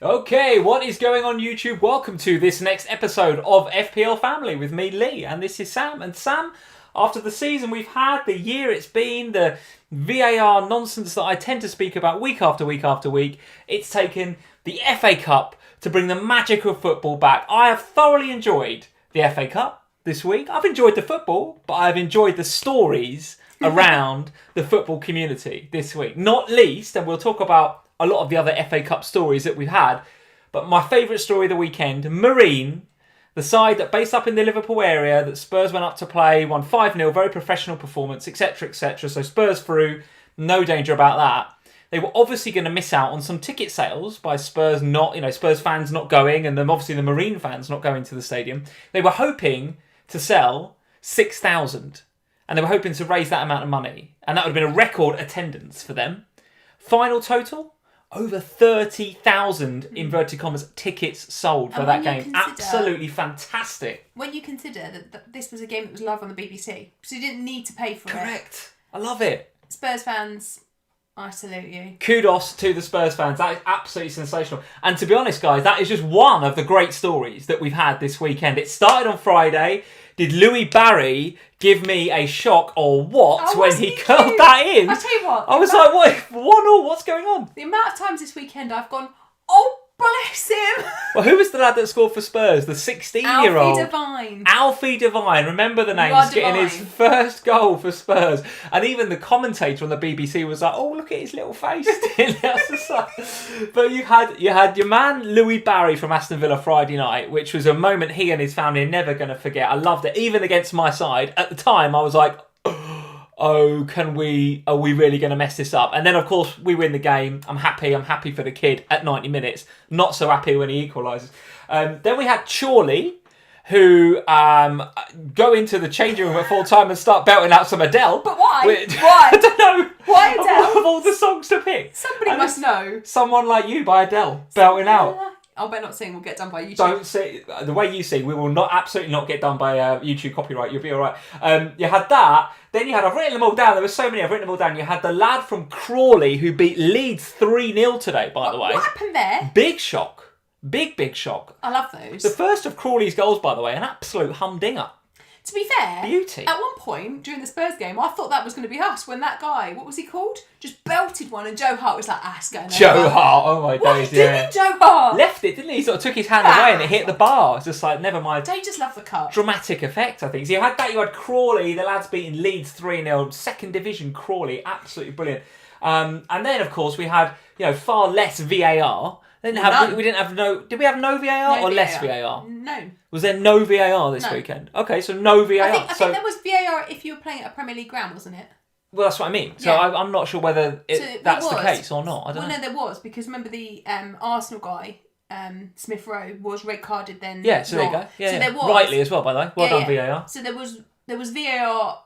Okay, what is going on YouTube? Welcome to this next episode of FPL Family with me, Lee, and this is Sam. And Sam, after the season we've had, the year it's been, the VAR nonsense that I tend to speak about week after week after week, it's taken the FA Cup to bring the magic of football back. I have thoroughly enjoyed the FA Cup this week. I've enjoyed the football, but I've enjoyed the stories around the football community this week. Not least, and we'll talk about a lot of the other FA Cup stories that we've had. But my favourite story of the weekend, Marine, the side that based up in the Liverpool area that Spurs went up to play, won 5-0, very professional performance, etc, etc. So Spurs through, no danger about that. They were obviously going to miss out on some ticket sales by Spurs Spurs fans not going, and then obviously the Marine fans not going to the stadium. They were hoping to sell 6,000, and they were hoping to raise that amount of money, and that would have been a record attendance for them. Final total? Over 30,000, inverted commas, tickets sold for that game. Absolutely fantastic. When you consider that this was a game that was live on the BBC, so you didn't need to pay for it. Correct. I love it. Spurs fans, I salute you. Kudos to the Spurs fans. That is absolutely sensational. And to be honest, guys, that is just one of the great stories that we've had this weekend. It started on Friday. Did Louis Barry give me a shock or what when he curled that in? I tell you what. I was like, what? 1-1, what's going on? The amount of times this weekend I've gone, oh, bless him. Well, who was the lad that scored for Spurs? The 16-year-old. Alfie Devine. Alfie Devine. Remember the name. He's getting his first goal for Spurs. And even the commentator on the BBC was like, oh, look at his little face. But you had your man Louis Barry from Aston Villa Friday night, which was a moment he and his family are never going to forget. I loved it. Even against my side. At the time, I was like, oh, are we really going to mess this up? And then, of course, we win the game. I'm happy for the kid at 90 minutes. Not so happy when he equalises. Then we had Chorley, who go into the changing room at full time and start belting out some Adele. But why? Why? I don't know. Why Adele? Of all the songs to pick. Somebody must know. Someone Like You by Adele, belting out. I'll better not sing, we'll get done by YouTube. Don't say the way you sing, we will absolutely not get done by YouTube copyright. You'll be alright. You had that, then you had, I've written them all down, there were so many, I've written them all down. You had the lad from Crawley who beat Leeds 3-0 today, by the way. What happened there? Big shock. Big shock. I love those. The first of Crawley's goals, by the way, an absolute humdinger. To be fair, Beauty. At one point during the Spurs game, I thought that was going to be us when that guy, what was he called? Just belted one and Joe Hart was like, it's going over. Joe Hart, oh my days, Didn't Joe Hart? Left it, didn't he? He sort of took his hand away and it hit the bar. It's just like, never mind. Don't you just love the cut? Dramatic effect, I think. So you had that, you had Crawley, the lads beating Leeds 3-0, second division Crawley, absolutely brilliant. And then, of course, we had far less VAR. Did we have no VAR or less VAR? No. Was there no VAR this weekend? Okay, so no VAR. I think there was VAR if you were playing at a Premier League ground, wasn't it? Well, that's what I mean. So yeah. I'm not sure whether that's the case or not. I don't know. No, there was, because remember the Arsenal guy, Smith Rowe, was red carded then. Yeah, so there you go. Yeah, so there was. Rightly as well, by the way. Well done, VAR. So there was VAR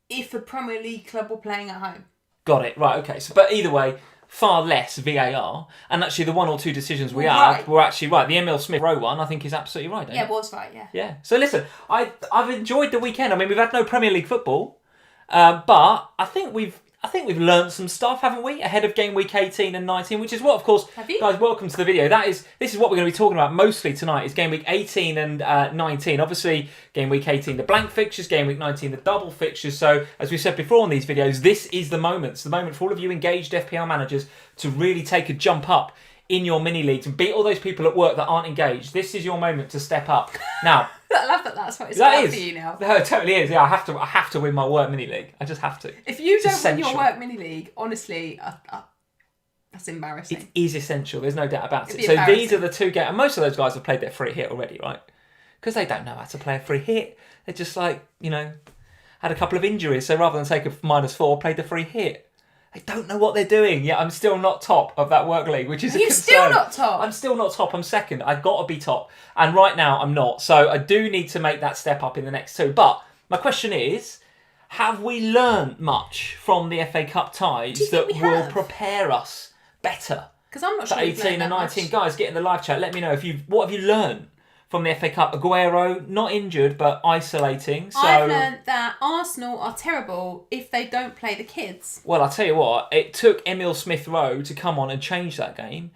if a Premier League club were playing at home. Got it. Right, okay. So, but either way, far less VAR, and actually the one or two decisions we had were actually right. The Emil Smith Rowe one, I think, is absolutely right. Yeah, it was right. Yeah. Yeah. So listen, I've enjoyed the weekend. I mean, we've had no Premier League football, but I think we've learned some stuff, haven't we, ahead of game week 18 and 19, which is what, of course, guys, welcome to the video. This is what we're going to be talking about mostly tonight, is game week 18 and 19. Obviously, game week 18, the blank fixtures, game week 19, the double fixtures. So, as we said before on these videos, this is the moment. It's the moment for all of you engaged FPL managers to really take a jump up in your mini leagues and beat all those people at work that aren't engaged. This is your moment to step up. Now, I love that. That's what it's about for you now. No, it totally is. Yeah, I have to win my work mini league. I just have to. If you don't win your work mini league, honestly, that's embarrassing. It is essential. There's no doubt about it. So these are the two games, and most of those guys have played their free hit already, right? Because they don't know how to play a free hit. They're just like, had a couple of injuries. So rather than take a -4, played the free hit. They don't know what they're doing. Yeah, I'm still not top of that work league, which is a concern. You're still not top? I'm still not top. I'm second. I've got to be top. And right now, I'm not. So I do need to make that step up in the next two. But my question is, have we learned much from the FA Cup ties that will prepare us better? Because I'm not sure. 18 and 19 guys, get in the live chat. Let me know what have you learned from the FA Cup. Aguero, not injured, but isolating. So, I've learned that Arsenal are terrible if they don't play the kids. well, I'll tell you what, it took Emile Smith-Rowe to come on and change that game.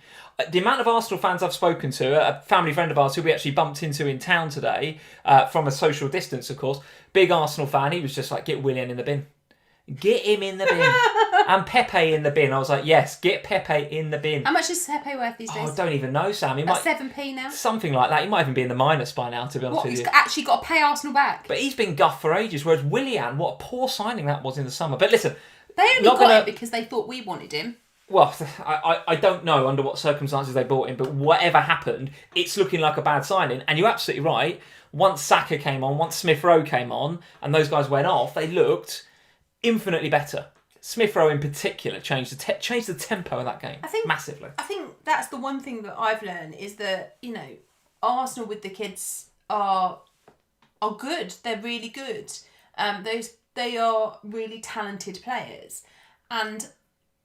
The amount of Arsenal fans I've spoken to, a family friend of ours who we actually bumped into in town today, from a social distance, of course, big Arsenal fan, he was just like, get Willian in the bin. Get him in the bin. And Pepe in the bin. I was like, yes, get Pepe in the bin. How much is Pepe worth these days? I don't even know, Sam. He That's might 7p now. something like that. He might even be in the minus by now, to be honest What, with he's you. actually got to pay Arsenal back? But he's been guffed for ages, whereas Willian, what a poor signing that was in the summer. But listen, They only got it because they thought we wanted him. well, I don't know under what circumstances they bought him, but whatever happened, it's looking like a bad signing. And you're absolutely right. Once Saka came on, once Smith-Rowe came on, and those guys went off, they looked infinitely better. Smith-Rowe in particular changed the tempo of that game massively. I think that's the one thing that I've learned is that, Arsenal with the kids are good. They're really good. They are really talented players. And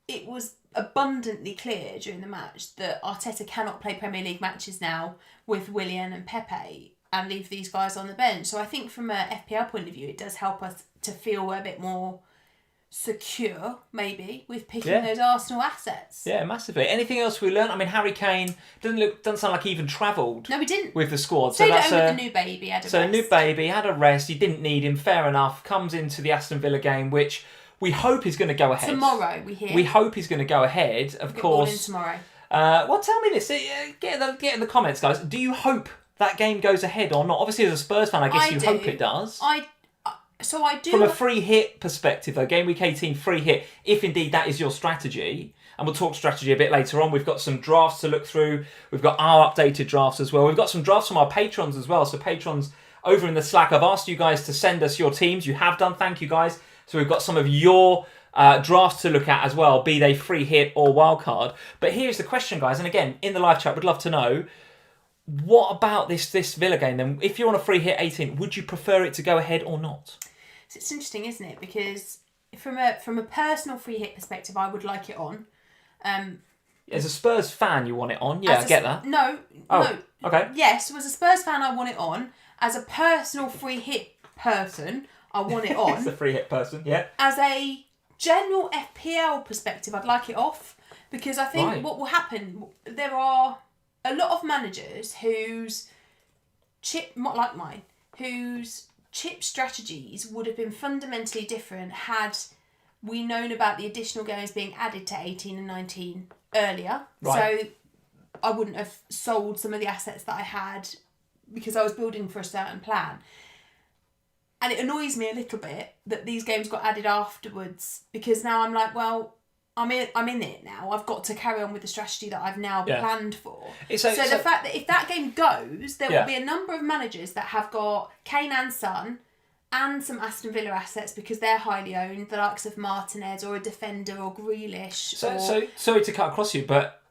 it was abundantly clear during the match that Arteta cannot play Premier League matches now with Willian and Pepe and leave these guys on the bench. So I think from a FPL point of view, it does help us to feel a bit more secure, maybe, with picking those Arsenal assets. Yeah, massively. Anything else we learned? I mean, Harry Kane doesn't sound like he even travelled. No, we didn't. With the squad. So that's a new baby had a So rest. a new baby had a rest. You didn't need him. Fair enough. Comes into the Aston Villa game, which we hope is going to go ahead. Tomorrow, we hear. We hope he's going to go ahead. Of course. All in tomorrow. Well, tell me this. Get in the comments, guys. Do you hope that game goes ahead or not? Obviously, as a Spurs fan, I guess you hope it does. So I do. From a free hit perspective, though, Gameweek 18 free hit, if indeed that is your strategy, and we'll talk strategy a bit later on. We've got some drafts to look through. We've got our updated drafts as well. We've got some drafts from our patrons as well. So patrons over in the Slack, I've asked you guys to send us your teams. You have done. Thank you, guys. So we've got some of your drafts to look at as well, be they free hit or wildcard. But here's the question, guys. And again, in the live chat, we'd love to know, what about this Villa game then? If you're on a free hit 18, would you prefer it to go ahead or not? So it's interesting, isn't it? Because from a personal free hit perspective, I would like it on. As a Spurs fan, you want it on? Yeah, I get that. No. Okay. Yes, as a Spurs fan, I want it on. As a personal free hit person, I want it on. As a free hit person, yeah. As a general FPL perspective, I'd like it off. Because I think what will happen, there are a lot of managers whose not like mine, whose chip strategies would have been fundamentally different had we known about the additional games being added to 18 and 19 earlier. Right. So I wouldn't have sold some of the assets that I had because I was building for a certain plan. And it annoys me a little bit that these games got added afterwards because now I'm like, well, I'm in it now. I've got to carry on with the strategy that I've now planned for. So the fact that if that game goes, there will be a number of managers that have got Kane and Son and some Aston Villa assets because they're highly owned, the likes of Martinez or a defender or Grealish. So sorry to cut across you, but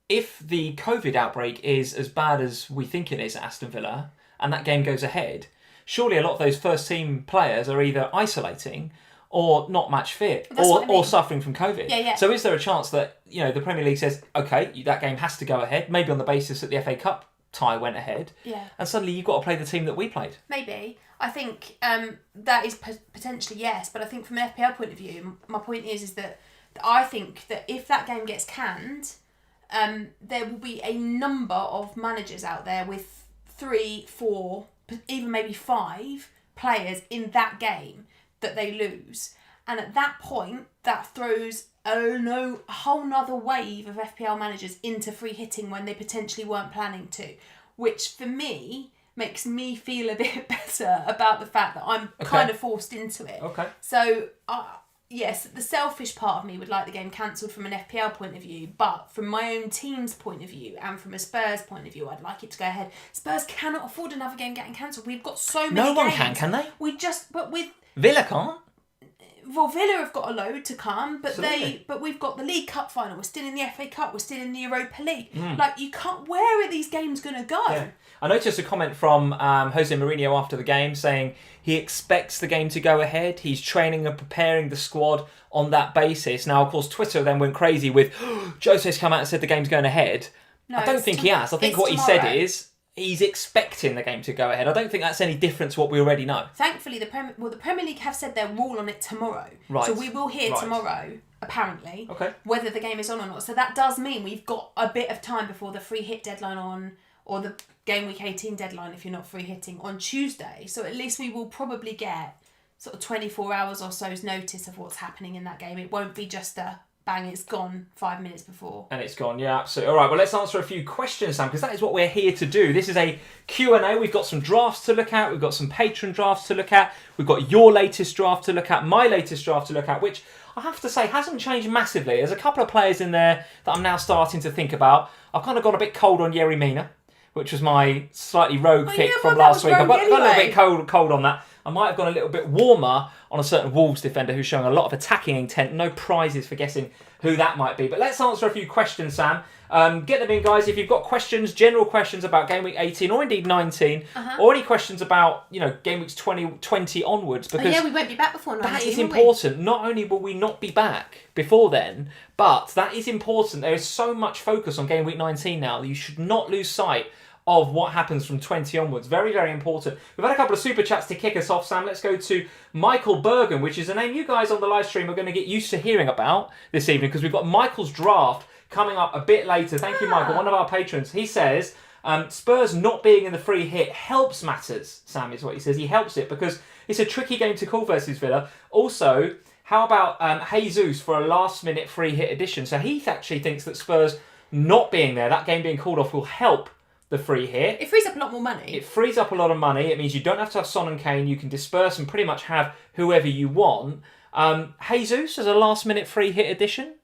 if the COVID outbreak is as bad as we think it is at Aston Villa and that game goes ahead, surely a lot of those first team players are either isolating or not match fit, or suffering from COVID. Yeah. So is there a chance that the Premier League says, okay, that game has to go ahead, maybe on the basis that the FA Cup tie went ahead, and suddenly you've got to play the team that we played? Maybe. I think that is potentially yes, but I think from an FPL point of view, my point is that I think that if that game gets canned, there will be a number of managers out there with 3, 4, even maybe 5 players in that game that they lose, and at that point that throws a whole nother wave of FPL managers into free hitting when they potentially weren't planning to, which for me makes me feel a bit better about the fact that I'm kind of forced into it. So yes, the selfish part of me would like the game cancelled from an FPL point of view, but from my own team's point of view and from a Spurs point of view, I'd like it to go ahead. Spurs cannot afford another game getting cancelled. We've got so many games. No one can they? But with Villa can't. Well, Villa have got a load to come, but Absolutely. but we've got the League Cup final. We're still in the FA Cup. We're still in the Europa League. Like, you can't. Where are these games going to go? Yeah. I noticed a comment from Jose Mourinho after the game saying he expects the game to go ahead. He's training and preparing the squad on that basis. Now, of course, Twitter then went crazy with Jose's come out and said the game's going ahead. No, I don't think he has. I think it's what he tomorrow. said is he's expecting the game to go ahead. I don't think that's any different to what we already know. Thankfully, the Premier League have said their rule on it tomorrow. Right. So we will hear tomorrow, apparently, Okay. whether the game is on or not. So that does mean we've got a bit of time before the free hit deadline or the Gameweek 18 deadline if you're not free hitting on Tuesday. So at least we will probably get sort of 24 hours or so's notice of what's happening in that game. It won't be just a bang, it's gone 5 minutes before. And it's gone, yeah, absolutely. All right, well, let's answer a few questions, Sam, because that is what we're here to do. This is a Q&A. We've got some drafts to look at. We've got some patron drafts to look at. We've got your latest draft to look at, my latest draft to look at, which I have to say hasn't changed massively. There's a couple of players in there that I'm now starting to think about. I've kind of gone a bit cold on Yerry Mina, which was my slightly rogue pick from last week. I've got a little bit cold on that. I might have gone a little bit warmer on a certain Wolves defender who's showing a lot of attacking intent. No prizes for guessing who that might be. But let's answer a few questions, Sam. Get them in, guys. If you've got questions, general questions about Game Week 18 or indeed 19, or any questions about, Game Weeks 20 onwards. Because we won't be back before 19. That is important. Not only will we not be back before then, but that is important. There is so much focus on Game Week 19 now that you should not lose sight of what happens from 20 onwards. Very, very important. We've had a couple of super chats to kick us off, Sam. Let's go to Michael Bergen, which is a name you guys on the live stream are going to get used to hearing about this evening, because we've got Michael's draft coming up a bit later. Thank you, Michael, one of our patrons. He says, Spurs not being in the free hit helps matters, Sam, is what he says. He helps it because it's a tricky game to call versus Villa. Also, how about Jesus for a last-minute free hit addition? So he actually thinks that Spurs not being there, that game being called off, will help the free hit. It frees up a lot more money. It frees up a lot of money. It means you don't have to have Son and Kane. You can disperse and pretty much have whoever you want. Jesus as a last-minute free hit addition,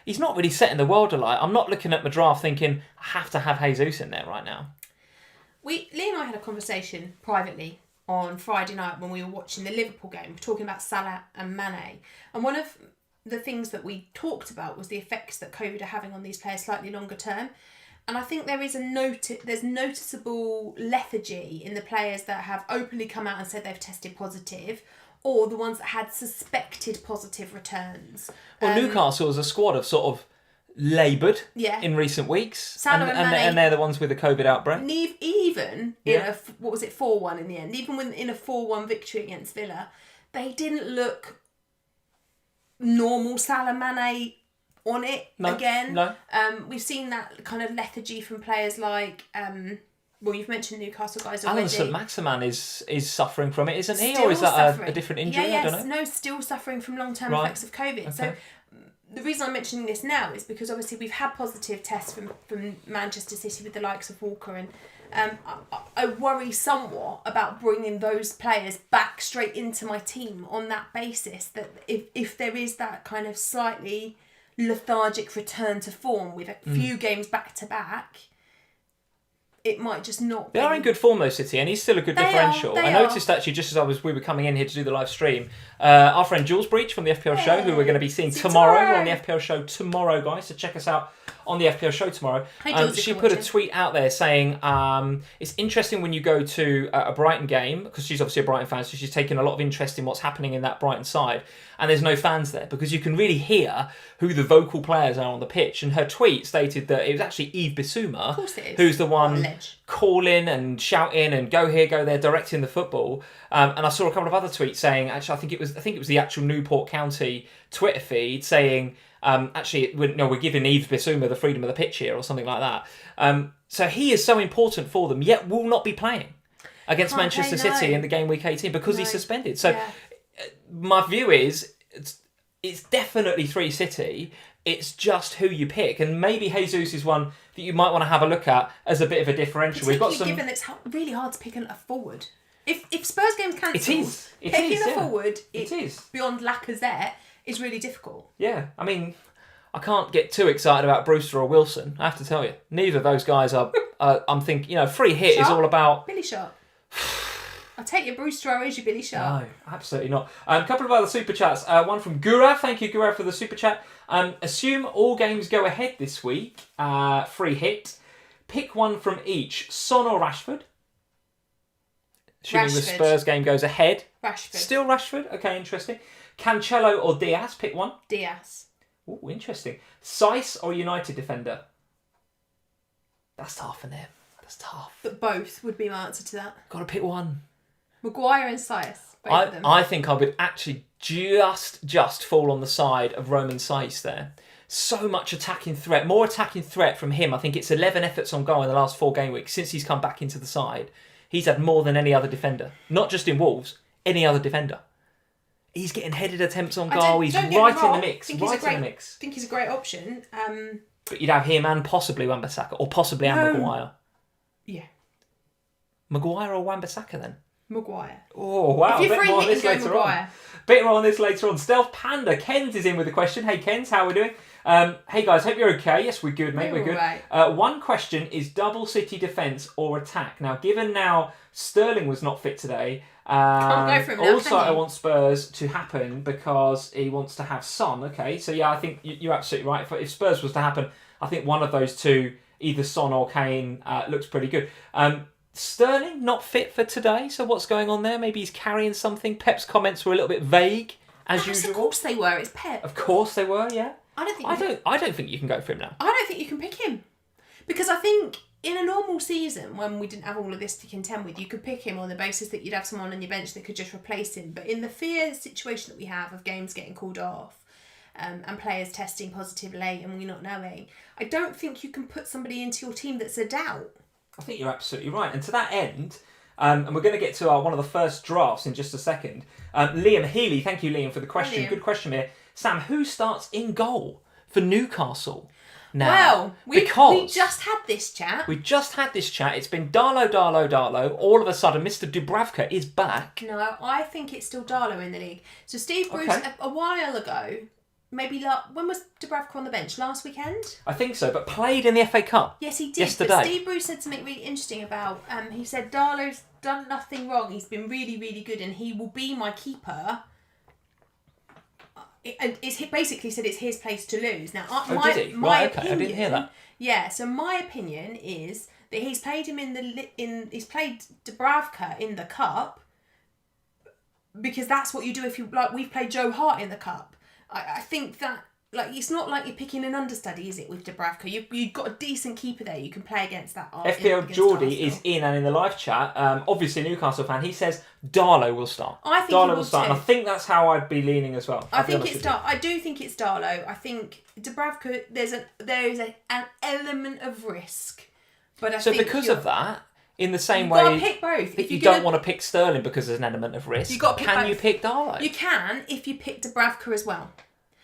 he's not really setting the world alight. I'm not looking at my draft thinking, I have to have Jesus in there right now. Lee and I had a conversation privately on Friday night when we were watching the Liverpool game, talking about Salah and Mane. And one of the things that we talked about was the effects that COVID are having on these players slightly longer term. And I think there is there's noticeable lethargy in the players that have openly come out and said they've tested positive, or the ones that had suspected positive returns. Well, Newcastle as a squad have sort of laboured in recent weeks. Salah and they're the ones with the COVID outbreak. Even in a 4-1 in the end, even when in a 4-1 victory against Villa, they didn't look normal Salah Mane on it again. No. We've seen that kind of lethargy from players like, you've mentioned Newcastle guys already. Alan St-Maximin is suffering from it, isn't he? Still or is that suffering. a different injury? Yeah, I don't know. No, still suffering from long-term effects of COVID. Okay. So the reason I'm mentioning this now is because obviously we've had positive tests from Manchester City with the likes of Walker, and I worry somewhat about bringing those players back straight into my team on that basis, that if there is that kind of slightly lethargic return to form with a few games back to back, it might just not be. They are in good form though, City, and he's still a good differential. I noticed actually, just as we were coming in here to do the live stream, our friend Jules Breach from the FPL show, who we're going to be seeing tomorrow on the FPL show tomorrow, guys, so check us out on the FPL show tomorrow. She put a tweet out there saying it's interesting when you go to a Brighton game, because she's obviously a Brighton fan, so she's taking a lot of interest in what's happening in that Brighton side, and there's no fans there, because you can really hear who the vocal players are on the pitch. And her tweet stated that it was actually Yves Bissouma who's the one calling and shouting and go here, go there, directing the football. And I saw a couple of other tweets saying, actually, I think it was the actual Newport County Twitter feed saying, we're giving Yves Bissouma the freedom of the pitch here, or something like that. So he is so important for them, yet will not be playing against Manchester City in the game week 18 because he's suspended. So my view is it's definitely 3 City. It's just who you pick, and maybe Jesus is one that you might want to have a look at as a bit of a differential. We've got some. Given it's really hard to pick a forward. If Spurs game's cancelled, picking a forward it is beyond Lacazette is really difficult. Yeah, I mean, I can't get too excited about Brewster or Wilson. I have to tell you, neither of those guys are. I'm thinking, free hit is all about Billy Sharp. I'll take your Brewster or is your Billy Sharp. No, absolutely not. A couple of other super chats. One from Gurav. Thank you, Gurav, for the super chat. Assume all games go ahead this week. Free hit. Pick one from each. Son or Rashford? Assuming the Spurs game goes ahead. Rashford. Still Rashford? Okay, interesting. Cancelo or Diaz? Pick one. Diaz. Ooh, interesting. Saiss or United defender? That's tough, isn't it? That's tough. But both would be my answer to that. Got to pick one. Maguire and Saiss. Both of them. I think I would actually just fall on the side of Roman Saiss there. So much attacking threat, more attacking threat from him. I think it's 11 efforts on goal in the last 4 game weeks since he's come back into the side. He's had more than any other defender, not just in Wolves, any other defender. He's getting headed attempts on goal. He's right in the mix. I think he's a great option. But you'd have him and possibly Wan-Bissaka, or possibly Maguire. Yeah. Maguire or Wan-Bissaka then? Maguire. Oh, wow. If you're free hitting, go Maguire. Bit more on this later on. Stealth Panda, Kens is in with a question. Hey, Kens, how are we doing? Hey, guys, hope you're okay. Yes, we're good, mate. We're good. Right. One question is double City defence or attack. Now, given now Sterling was not fit today, can't go for him now, also I want Spurs to happen because he wants to have Son. Okay, so yeah, I think you're absolutely right. If Spurs was to happen, I think one of those two, either Son or Kane, looks pretty good. Sterling not fit for today, so what's going on there? Maybe he's carrying something. Pep's comments were a little bit vague, as usual. Of course they were. It's Pep. Of course they were. Yeah. I don't think you can go for him now. I don't think you can pick him, because I think in a normal season when we didn't have all of this to contend with, you could pick him on the basis that you'd have someone on your bench that could just replace him. But in the fear situation that we have of games getting called off, and players testing positive late and we not knowing, I don't think you can put somebody into your team that's a doubt. I think you're absolutely right. And to that end, and we're going to get to one of the first drafts in just a second. Liam Healy, thank you, Liam, for the question. Good question here. Sam, who starts in goal for Newcastle now? Well, we just had this chat. It's been Darlow. All of a sudden, Mr. Dubravka is back. No, I think it's still Darlow in the league. So Steve Bruce, a while ago, maybe when was Dubravka on the bench? Last weekend? I think so, but played in the FA Cup. Yes, he did. Yesterday. But Steve Bruce said something really interesting about. He said Darlow's done nothing wrong. He's been really, really good, and he will be my keeper. And he basically said it's his place to lose. Now, my opinion, I didn't hear that. Yeah, so my opinion is that he's played him he's played Dubravka in the cup because that's what you do if you we've played Joe Hart in the cup. I think that it's not like you're picking an understudy, is it, with Dubravka? You've got a decent keeper there. You can play against that. FPL Geordie is in and in the live chat. Obviously a Newcastle fan. He says Darlow will start. I think Darlow will start. And I think that's how I'd be leaning as well. I do think it's Darlow. I think Dubravka. There is an element of risk, but I think because of that. In the same way, you've got to pick both. If you don't want to pick Sterling because there's an element of risk, can you pick Darlow? You can if you pick Dubravka as well.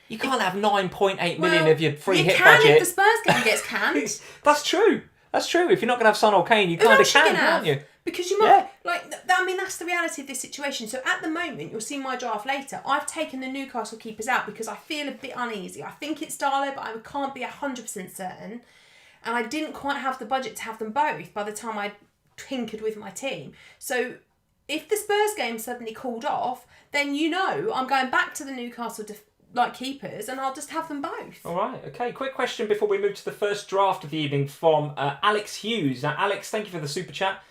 You can't have 9.8 million of your free hit budget. You can if the Spurs game gets canned. That's true. If you're not going to have Son or Kane, you kind of can, can't you? Because you might, that's the reality of this situation. So at the moment, you'll see my draft later. I've taken the Newcastle keepers out because I feel a bit uneasy. I think it's Darlow, but I can't be 100% certain. And I didn't quite have the budget to have them both by the time I tinkered with my team. So if the Spurs game suddenly called off, then I'm going back to the Newcastle keepers, and I'll just have them both. All right, okay. Quick question before we move to the first draft of the evening from Alex Hughes. Now, Alex, thank you for the super chat.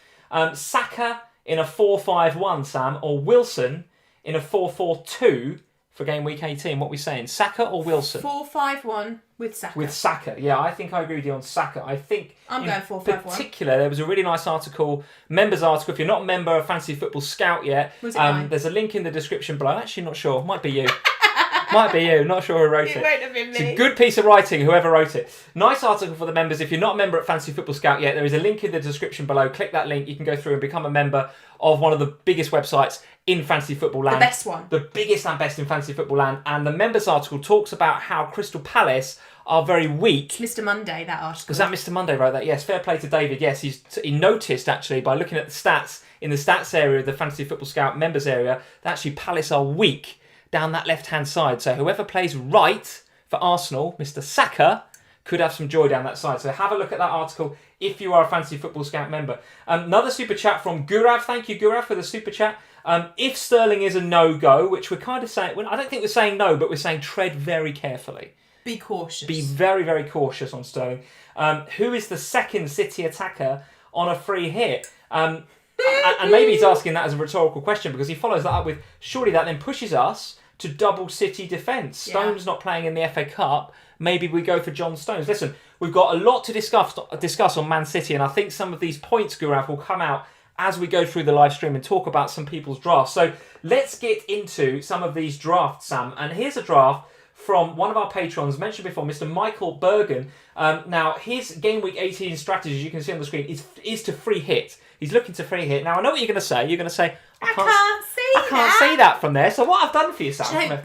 Saka in a 4-5-1, Sam, or Wilson in a 4-4-2 for game week 18. What are we saying? Saka or Wilson? 4-5-1 with Saka. With Saka, yeah. I think I agree with you on Saka. I think I'm going 4-5-1. In particular, there was a really nice members article. If you're not a member of Fantasy Football Scout yet, there's a link in the description below. Actually, not sure. Might be you. Might be you, not sure who wrote it. It won't have been me. It's a good piece of writing, whoever wrote it. Nice article for the members. If you're not a member at Fantasy Football Scout yet, there is a link in the description below. Click that link. You can go through and become a member of one of the biggest websites in Fantasy Football Land. The best one. The biggest and best in Fantasy Football Land. And the members article talks about how Crystal Palace are very weak. It's Mr. Monday, that article. Was that Mr. Monday wrote that? Yes, fair play to David. Yes, he noticed, actually, by looking at the stats, in the stats area of the Fantasy Football Scout members area, that actually Palace are weak down that left-hand side. So whoever plays right for Arsenal, Mr. Saka, could have some joy down that side. So have a look at that article if you are a Fantasy Football Scout member. Another super chat from Gurav. Thank you, Gurav, for the super chat. If Sterling is a no-go, which we're kind of saying, I don't think we're saying no, but we're saying tread very carefully. Be cautious. Be very, very cautious on Sterling. Who is the second City attacker on a free hit? And maybe he's asking that as a rhetorical question because he follows that up with, surely that then pushes us to double City defence. Stones not playing in the FA Cup. Maybe we go for John Stones. Listen, we've got a lot to discuss on Man City, and I think some of these points, Gaurav, will come out as we go through the live stream and talk about some people's drafts. So let's get into some of these drafts, Sam. And here's a draft from one of our patrons, mentioned before, Mr. Michael Bergen. Now, his Game Week 18 strategy, as you can see on the screen, is to free hit. He's looking to free hit. Now, I know what you're going to say. You're going to say, I can't see that from there. So what I've done for you, Sam, to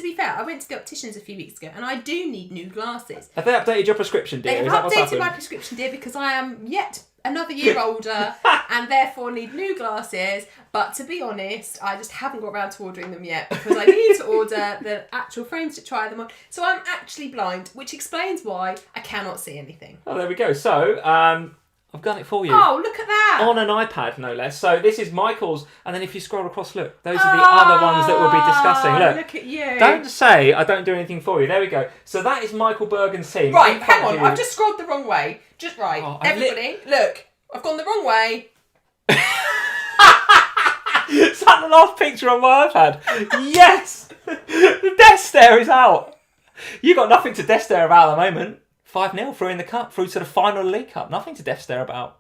be fair, I went to the opticians a few weeks ago and I do need new glasses. Have they updated your prescription, dear? They have updated my prescription, dear, because I am yet another year older and therefore need new glasses. But to be honest, I just haven't got around to ordering them yet because I need to order the actual frames to try them on. So I'm actually blind, which explains why I cannot see anything. Oh, there we go. So, I've done it for you. Oh, look at that. On an iPad, no less. So this is Michael's, and then if you scroll across, look, those are the other ones that we'll be discussing. Look at you. Don't say I don't do anything for you. There we go. So that is Michael Bergen's team. Right, hang on. I've just scrolled the wrong way. Just right. Oh, everybody, look. I've gone the wrong way. Is that the last picture on my iPad? Yes! The death stare is out. You got nothing to death stare about at the moment. 5-0 through in the cup, through to the final League Cup. Nothing to death stare about.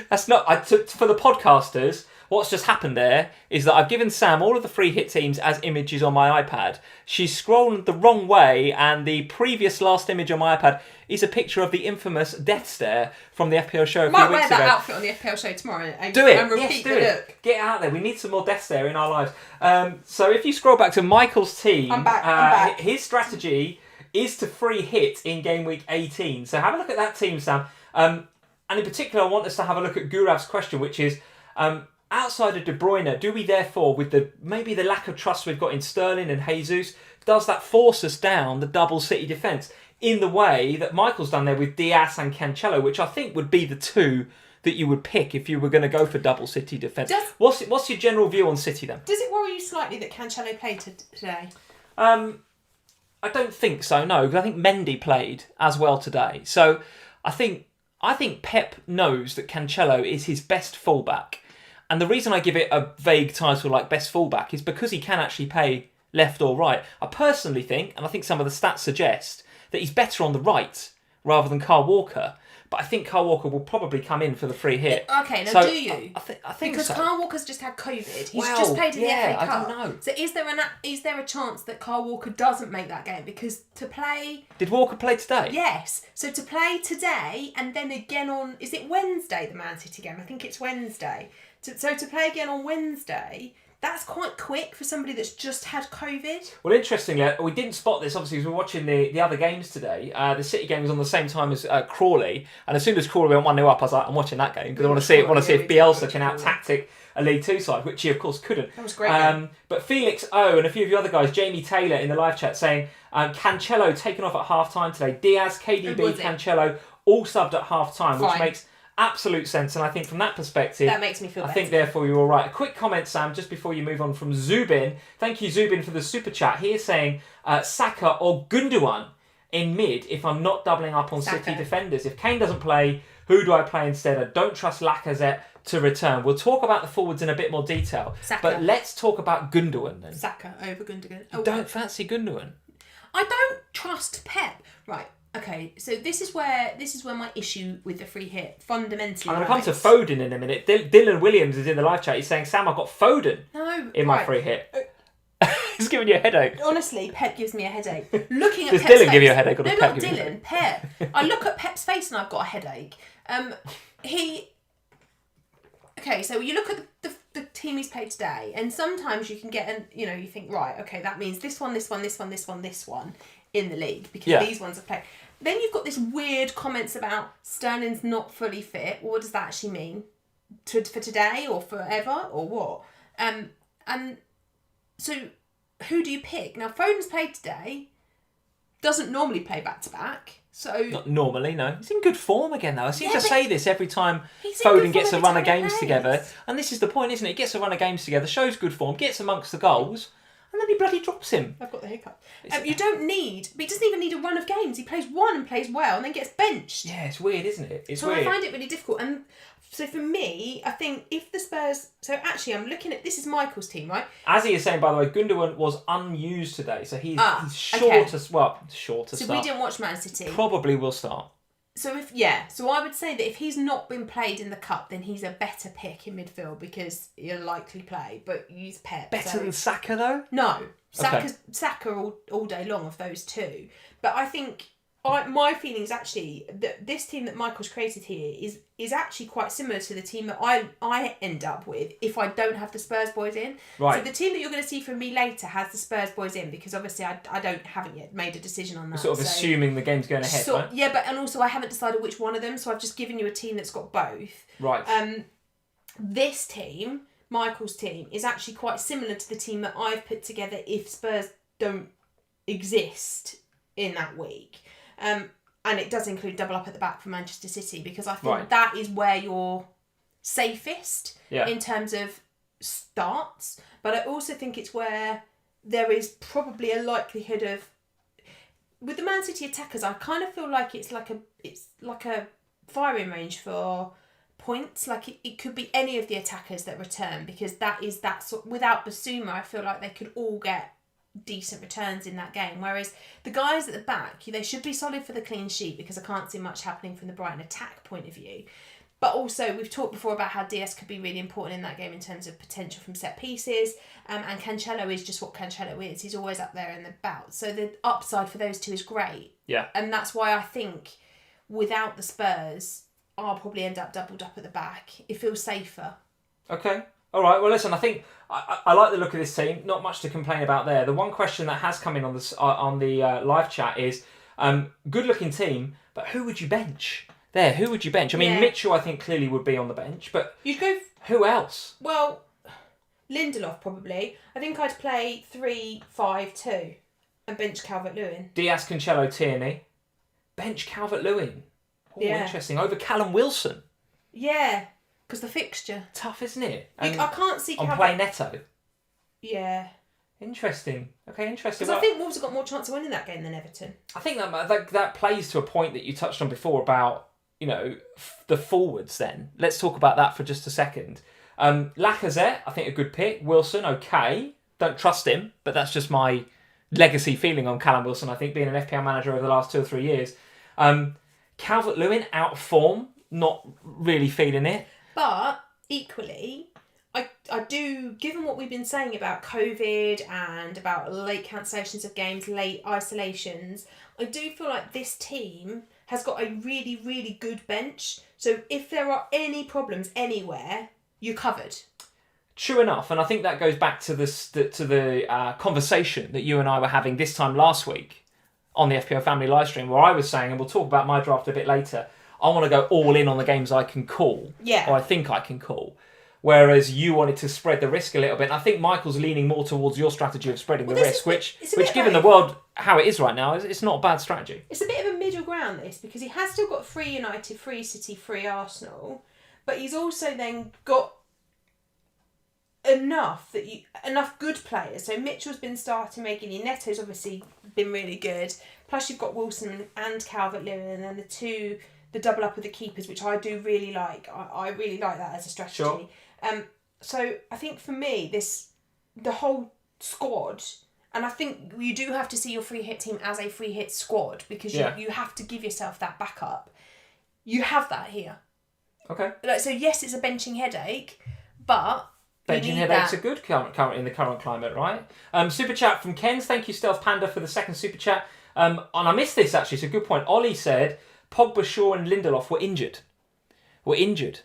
That's not... for the podcasters, what's just happened there is that I've given Sam all of the free hit teams as images on my iPad. She's scrolled the wrong way, and the previous last image on my iPad is a picture of the infamous death stare from the FPL show a few weeks ago. Might wear that outfit on the FPL show tomorrow and do it. And repeat do the it. look. Get out there. We need some more death stare in our lives. So if you scroll back to Michael's team, I'm back. His strategy is to free hit in Game Week 18. So have a look at that team, Sam. And in particular, I want us to have a look at Gourav's question, which is, outside of De Bruyne, do we therefore, with maybe the lack of trust we've got in Sterling and Jesus, does that force us down the double City defence in the way that Michael's done there with Diaz and Cancelo, which I think would be the two that you would pick if you were going to go for double City defence? What's your general view on City then? Does it worry you slightly that Cancelo played today? I don't think so, no, because I think Mendy played as well today. So I think Pep knows that Cancelo is his best fullback. And the reason I give it a vague title like best fullback is because he can actually play left or right. I personally think, and I think some of the stats suggest, that he's better on the right rather than Kyle Walker. But I think Kyle Walker will probably come in for the free hit. Okay, now do you? I think because so. Kyle Walker's just had COVID. He's just played in the FA Cup. I don't know. So is there a chance that Kyle Walker doesn't make that game? Because to play... Did Walker play today? Yes. So to play today and then again on... Is it Wednesday, the Man City game? I think it's Wednesday. So to play again on Wednesday... That's quite quick for somebody that's just had COVID. Well, interestingly, we didn't spot this, obviously, as we were watching the other games today. The City game was on the same time as Crawley. And as soon as Crawley went 1-0 up, I was like, I'm watching that game because I want to see if Bielsa can out-tactic a League Two side, which he, of course, couldn't. That was great. But Felix O and a few of the other guys, Jamie Taylor in the live chat saying, Cancelo taken off at half-time today. Diaz, KDB, Cancelo, all subbed at half-time, which makes... absolute sense, and I think from that perspective, that makes me feel better. I think therefore you're all right. A quick comment, Sam, just before you move on from Zubin. Thank you, Zubin, for the super chat. He is saying Saka or Gundogan in mid if I'm not doubling up on City defenders. If Kane doesn't play, who do I play instead? I don't trust Lacazette to return. We'll talk about the forwards in a bit more detail, but let's talk about Gundogan then. Saka over Gundogan. You don't fancy Gundogan? I don't trust Pep. Right. Okay, so this is where my issue with the free hit fundamentally. I'm going to come to Foden in a minute. Dylan Williams is in the live chat. He's saying, Sam, I've got Foden in my free hit. He's giving you a headache. Honestly, Pep gives me a headache. Looking at Does Pep's Dylan face, give you a headache? Or no, does not Pep give you a Dylan. Pep. I look at Pep's face and I've got a headache. Okay, so you look at the team he's played today, and sometimes you can get you think, right, okay, that means this one in the league because these ones are played. Then you've got this weird comments about Sterling's not fully fit. Well, what does that actually mean? For today or forever or what? And so who do you pick? Now, Foden's played today. Doesn't normally play back-to-back. So not normally, no. He's in good form again, though. I seem to say this every time Foden gets a run of games together. And this is the point, isn't it? He gets a run of games together, shows good form, gets amongst the goals, And then he bloody drops him. I've got the hiccup. You don't need... But he doesn't even need a run of games. He plays one and plays well and then gets benched. Yeah, it's weird, isn't it? It's so weird. I find it really difficult. And so for me, I think if the Spurs... So actually, I'm looking at... This is Michael's team, right? As he is saying, by the way, Gundogan was unused today. So he's short to start. So we didn't watch Man City. Probably will start. So so I would say that if he's not been played in the cup, then he's a better pick in midfield because he'll likely play. But use Pep. Better than Saka though? No, Saka all day long of those two. But I think my feeling is actually that this team that Michael's created here is actually quite similar to the team that I end up with if I don't have the Spurs boys in. Right. So the team that you're going to see from me later has the Spurs boys in because obviously I haven't yet made a decision on that. Sort of assuming the game's going ahead, right? Yeah, but and also I haven't decided which one of them, so I've just given you a team that's got both. Right. This team, Michael's team, is actually quite similar to the team that I've put together if Spurs don't exist in that week. And it does include double up at the back for Manchester City because I think that is where you're safest in terms of starts. But I also think it's where there is probably a likelihood of... With the Man City attackers, I kind of feel like it's like a firing range for points. Like it could be any of the attackers that return because that sort... Without Basuma, I feel like they could all get decent returns in that game, whereas the guys at the back, they should be solid for the clean sheet because I can't see much happening from the Brighton attack point of view. But also we've talked before about how DS could be really important in that game in terms of potential from set pieces, and Cancelo is just what Cancelo is. He's always up there in the bout, so the upside for those two is great. Yeah, and that's why I think without the Spurs I'll probably end up doubled up at the back. It feels safer. Okay. All right, well, listen, I think I like the look of this team. Not much to complain about there. The one question that has come in on the live chat is, good-looking team, but who would you bench? Who would you bench? I mean, Mitchell, I think, clearly would be on the bench, but you'd go... Who else? Well, Lindelof, probably. I think I'd play 3-5-2 and bench Calvert-Lewin. Diaz, Cancelo, Tierney. Bench Calvert-Lewin. Oh, interesting. Over Callum Wilson. Yeah. Because the fixture. Tough, isn't it? I can't see... On play Neto. Yeah. Interesting. Okay, interesting. Because I think Wolves have got more chance of winning that game than Everton. I think that plays to a point that you touched on before about, the forwards then. Let's talk about that for just a second. Lacazette, I think a good pick. Wilson, okay. Don't trust him, but that's just my legacy feeling on Callum Wilson, I think, being an FPL manager over the last 2 or 3 years. Calvert-Lewin, out of form. Not really feeling it. But equally, I do, given what we've been saying about COVID and about late cancellations of games, late isolations, I do feel like this team has got a really, really good bench. So if there are any problems anywhere, you're covered. True enough, and I think that goes back to the conversation that you and I were having this time last week on the FPL Family live stream, where I was saying, and we'll talk about my draft a bit later, I want to go all in on the games I can call. Yeah. Or I think I can call. Whereas you wanted to spread the risk a little bit. And I think Michael's leaning more towards your strategy of spreading the risk, which given the world how it is right now, it's not a bad strategy. It's a bit of a middle ground, this, because he has still got free United, free City, free Arsenal, but he's also then got enough good players. So Mitchell's been starting regularly. Neto's obviously been really good. Plus you've got Wilson and Calvert-Lewin, and the double up with the keepers, which I do really like. I really like that as a strategy. Sure. So I think for me, the whole squad, and I think you do have to see your free hit team as a free hit squad because you have to give yourself that backup. You have that here. Okay. So yes, it's a benching headache, but benching headaches are good current in the current climate, right? Super chat from Ken's. Thank you, Stealth Panda, for the second super chat. And I missed this actually. It's a good point. Ollie said Pogba, Shaw, and Lindelof were injured.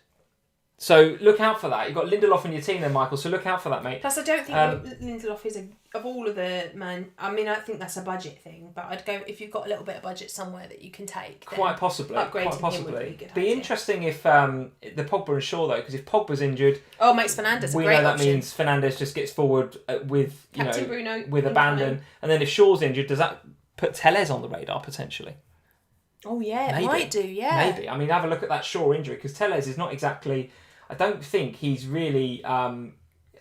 So look out for that. You've got Lindelof in your team then, Michael, so look out for that, mate. Plus, I don't think Lindelof is of all of the I mean, I think that's a budget thing, but I'd go, if you've got a little bit of budget somewhere that you can take. Quite possibly. Upgrading him would be a good Be interesting if the Pogba and Shaw, though, because if Pogba's injured... Oh, makes Fernandes a great option. We know that means Fernandes just gets forward with, Bruno with abandon. And then if Shaw's injured, does that put Tellez on the radar, potentially? Oh, yeah, it might do, yeah. Maybe. I mean, have a look at that Shaw injury, because Tellez is not exactly... I don't think he's really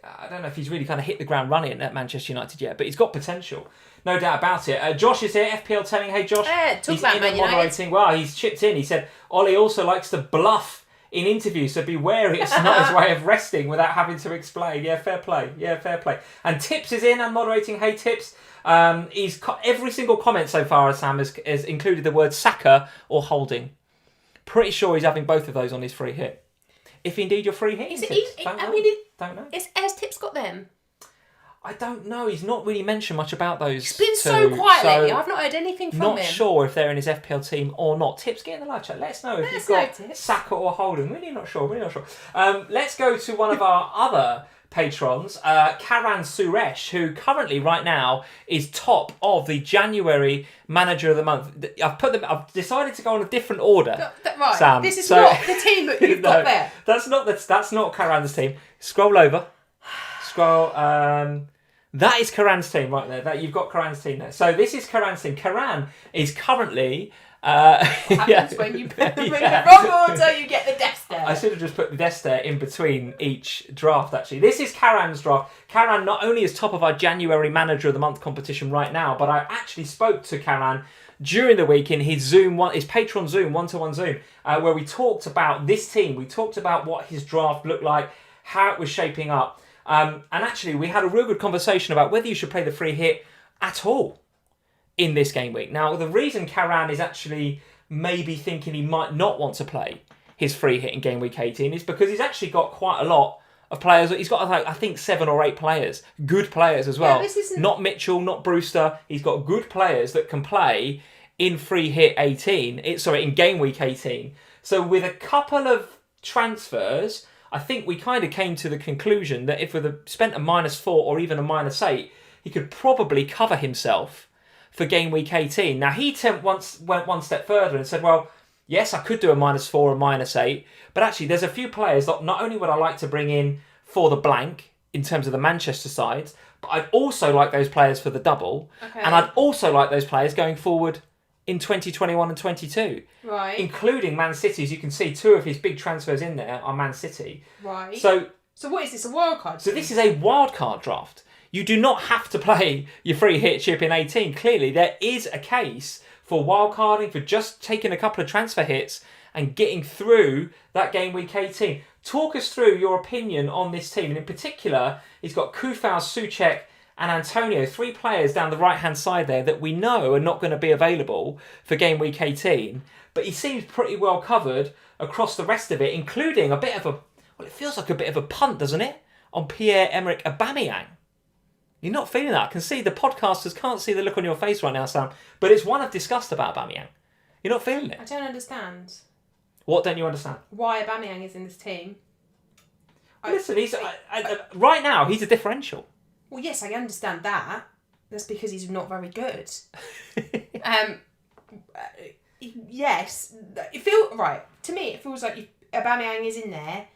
I don't know if he's really kind of hit the ground running at Manchester United yet, but he's got potential. No doubt about it. Josh is here, FPL telling, hey Josh, he's in and moderating. Wow, he's chipped in. He said, Ollie also likes to bluff in interviews, so be wary. It's not his way of resting without having to explain. Yeah, fair play. And Tips is in and moderating. Hey Tips. Every single comment so far, Sam, has included the word Saka or Holding. Pretty sure he's having both of those on his free hit. If indeed you're free hitting Tips. Don't know. Has Tips got them? I don't know. He's not really mentioned much about those. It's been so quiet lately. I've not heard anything from him. Not sure if they're in his FPL team or not. Tips, get in the live chat. Let us know if you've got Saka or Holding. Really not sure. Let's go to one of our other patrons, Karan Suresh, who currently, right now, is top of the January Manager of the Month. I've decided to go on a different order. Right. Sam. This is not the team that you've got there. That's not Karan's team. Scroll over. That is Karan's team right there. You've got Karan's team there. So this is Karan's team. Karan is currently... what happens when you put them in the wrong order, you get the desk there. I should have just put the desk there in between each draft, actually. This is Karan's draft. Karan not only is top of our January Manager of the Month competition right now, but I actually spoke to Karan during the week in his Patreon Zoom, one-to-one Zoom, where we talked about this team. We talked about what his draft looked like, how it was shaping up. And actually, we had a real good conversation about whether you should play the free hit at all in this game week. Now, the reason Karan is actually maybe thinking he might not want to play his free hit in game week 18 is because he's actually got quite a lot of players. He's got, I think, 7 or 8 players, good players as well. Not Mitchell, not Brewster. He's got good players that can play in free hit 18. In game week 18. So with a couple of transfers, I think we kind of came to the conclusion that if we'd have spent a -4 or even a -8, he could probably cover himself for game week 18. Now, he went one step further and said, well, yes, I could do a -4 or -8, but actually there's a few players that not only would I like to bring in for the blank in terms of the Manchester sides, but I'd also like those players for the double, and I'd also like those players going forward in 2021 and 22. Right. Including Man City. As you can see, 2 of his big transfers in there are Man City. Right. So what is this, a wildcard? So this is a wildcard draft. You do not have to play your free hit chip in 18. Clearly, there is a case for wildcarding, for just taking a couple of transfer hits and getting through that game week 18. Talk us through your opinion on this team. And in particular, he's got Kufau, Souček and Antonio, 3 players down the right-hand side there that we know are not going to be available for game week 18. But he seems pretty well covered across the rest of it, including it feels like a bit of a punt, doesn't it, on Pierre-Emerick Aubameyang. You're not feeling that. I can see the podcasters can't see the look on your face right now, Sam, but it's one I've discussed about Aubameyang. You're not feeling it. I don't understand. What don't you understand? Why Aubameyang is in this team. Listen, right now, he's a differential. Well, yes, I understand that. That's because he's not very good. Yes. To me, it feels like Aubameyang is in there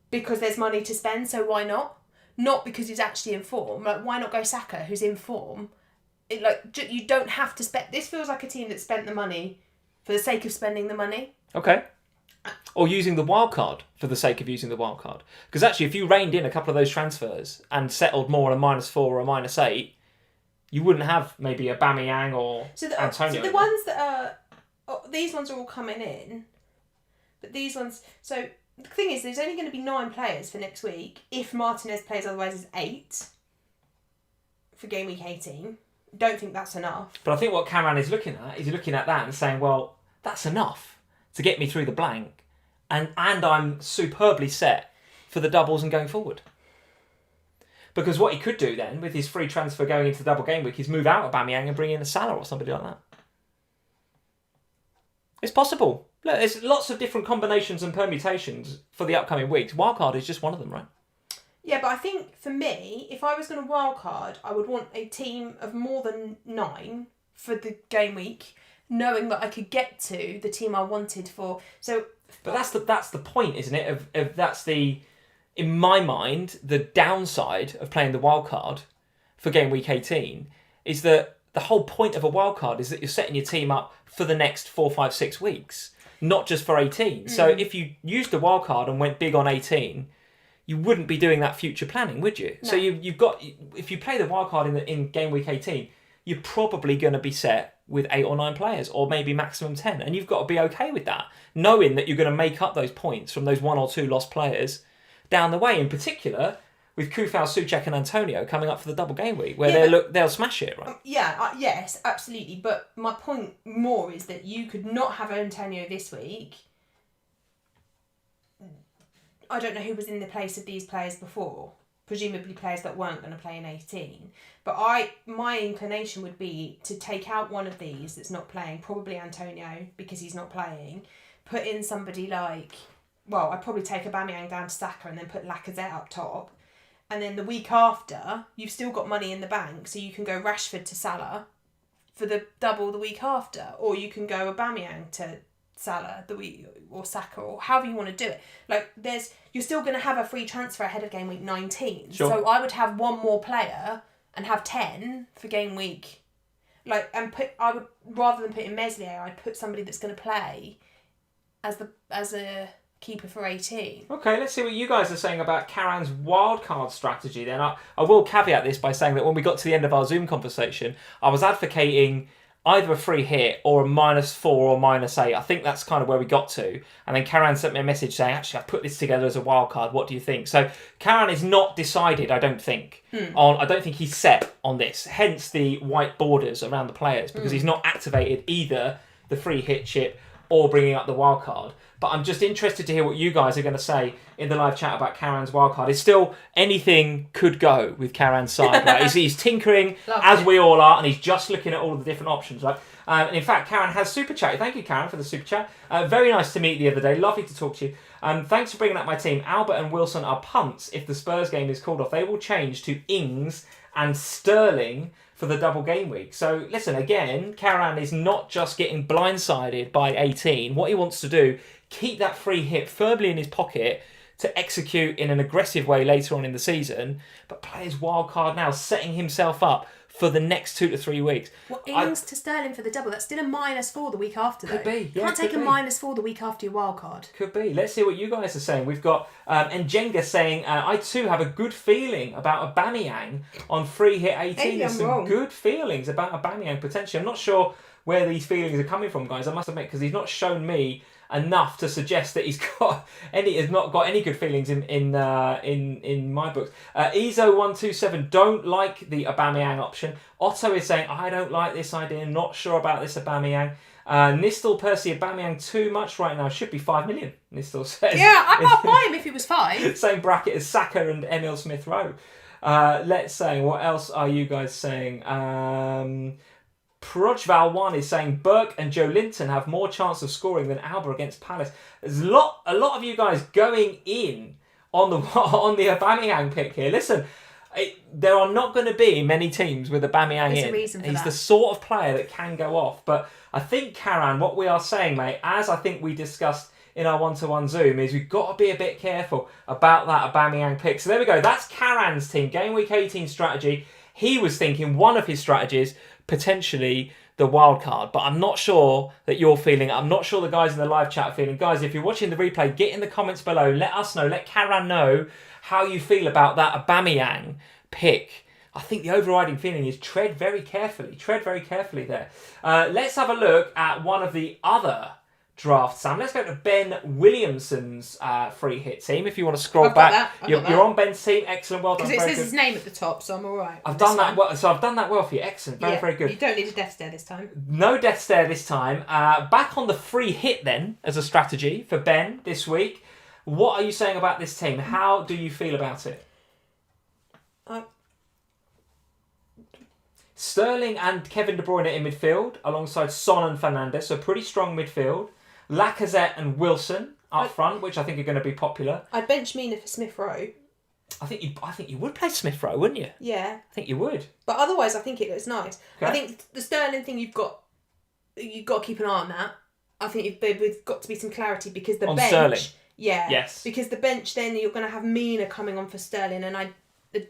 because there's money to spend, so why not? Not because he's actually in form. Like, why not go Saka, who's in form? You don't have to spend... This feels like a team that spent the money for the sake of spending the money. Okay. Or using the wild card for the sake of using the wild card. Because actually, if you reined in a couple of those transfers and settled more on a -4 or a -8, you wouldn't have maybe Aubameyang or Antonio. So the ones that are... these ones are all coming in. But these ones... So... The thing is, there's only going to be 9 players for next week. If Martinez plays, otherwise it's 8 for game week 18. Don't think that's enough. But I think what Cameron is looking at that and saying, well, that's enough to get me through the blank, and I'm superbly set for the doubles and going forward. Because what he could do then, with his free transfer going into the double game week, is move out Aubameyang and bring in a Salah or somebody like that. It's possible. Look, there's lots of different combinations and permutations for the upcoming weeks. Wildcard is just one of them, right? Yeah, but I think for me, if I was going to wildcard, I would want a team of more than 9 for the game week, knowing that I could get to the team I wanted for. So, but that's the point, isn't it? Of that's the, in my mind, the downside of playing the wildcard for game week 18 is that the whole point of a wildcard is that you're setting your team up for the next 4, 5, 6 weeks. Not just for 18. So if you used the wildcard and went big on 18, you wouldn't be doing that future planning, would you? No. So you've got, if you play the wildcard in game week 18, you're probably going to be set with 8 or 9 players, or maybe maximum 10, and you've got to be okay with that, knowing that you're going to make up those points from those 1 or 2 lost players down the way. In particular, with Kufal, Souček and Antonio coming up for the double game week, where they'll smash it, right? Yes, absolutely. But my point more is that you could not have Antonio this week. I don't know who was in the place of these players before. Presumably players that weren't going to play in 18. But my inclination would be to take out one of these that's not playing, probably Antonio, because he's not playing. Put in somebody like, well, I'd probably take Aubameyang down to Saka and then put Lacazette up top. And then the week after, you've still got money in the bank, so you can go Rashford to Salah for the double the week after. Or you can go Aubameyang to Salah the week, or Saka, or however you want to do it. Like, you're still going to have a free transfer ahead of game week 19. Sure. So I would have one more player and have 10 for game week. I would, rather than putting Meslier, I'd put somebody that's going to play as a keeper for 18. Okay, let's see what you guys are saying about Karan's wildcard strategy then. I will caveat this by saying that when we got to the end of our Zoom conversation, I was advocating either a free hit or a -4 or -8. I think that's kind of where we got to. And then Karan sent me a message saying, actually, I put this together as a wild card. What do you think? So Karan is not decided, I don't think. I don't think he's set on this. Hence the white borders around the players, because he's not activated either the free hit chip or bringing up the wild card. But I'm just interested to hear what you guys are going to say in the live chat about Karan's wildcard. It's still anything could go with Karan's side. Right? He's tinkering, as we all are, and he's just looking at all the different options. Right? And in fact, Karan has super chat. Thank you, Karan, for the super chat. Very nice to meet the other day. Lovely to talk to you. Thanks for bringing up my team. Albert and Wilson are punts. If the Spurs game is called off, they will change to Ings and Sterling for the double game week. So listen, again, Karan is not just getting blindsided by 18. What he wants to do, keep that free hit firmly in his pocket to execute in an aggressive way later on in the season, but play his wild card now, setting himself up for the next 2 to 3 weeks. Well, Ings to Sterling for the double, that's still a -4 the week after, though. Could be, yeah. Can't take a -4 the week after your wild card. Could be. Let's see what you guys are saying. We've got Njenga saying, I too have a good feeling about Aubameyang on free hit 18. There's some good feelings about Aubameyang potentially. I'm not sure where these feelings are coming from, guys, I must admit, because he's not shown me enough to suggest that has not got any good feelings in my books. Ezo127 don't like the Aubameyang option. Otto is saying, I don't like this idea, not sure about this Aubameyang. Nistel Percy, Aubameyang too much right now, should be 5 million, Nistel says. Yeah, I can't buy him if he was 5. Same bracket as Saka and Emil Smith-Rowe. Let's say, what else are you guys saying? Projval1 is saying Burke and Joe Linton have more chance of scoring than Alba against Palace. There's a lot of you guys going in on the Aubameyang pick here. Listen, there are not going to be many teams with Aubameyang in. He's the sort of player that can go off. But I think, Karan, what we are saying, mate, as I think we discussed in our one-to-one Zoom, is we've got to be a bit careful about that Aubameyang pick. So there we go. That's Karan's team. Game Week 18 strategy. He was thinking one of his strategies, potentially the wild card, but I'm not sure that you're feeling it. I'm not sure the guys in the live chat are feeling. Guys, if you're watching the replay, get in the comments below. Let us know. Let Karan know how you feel about that Aubameyang pick. I think the overriding feeling is tread very carefully. Tread very carefully there. Let's have a look at one of the other draft, Sam. Let's go to Ben Williamson's free hit team. If you want to scroll back, you're on Ben's team. Excellent, well done. Because it says his name at the top, so I'm all right. I've done that well. So I've done that well for you. Excellent, very good. You don't need a death stare this time. No death stare this time. Back on the free hit then as a strategy for Ben this week. What are you saying about this team? How do you feel about it? Sterling and Kevin De Bruyne in midfield, alongside Son and Fernandes, so pretty strong midfield. Lacazette and Wilson up front, which I think are going to be popular. I'd bench Mina for Smith-Rowe. I think you would play Smith-Rowe, wouldn't you? Yeah. I think you would. But otherwise, I think it looks nice. Okay. I think the Sterling thing, you've got to keep an eye on that. I think we've got to be some clarity because the bench. Sterling. Yeah. Yes. Because the bench, then you're going to have Mina coming on for Sterling, and I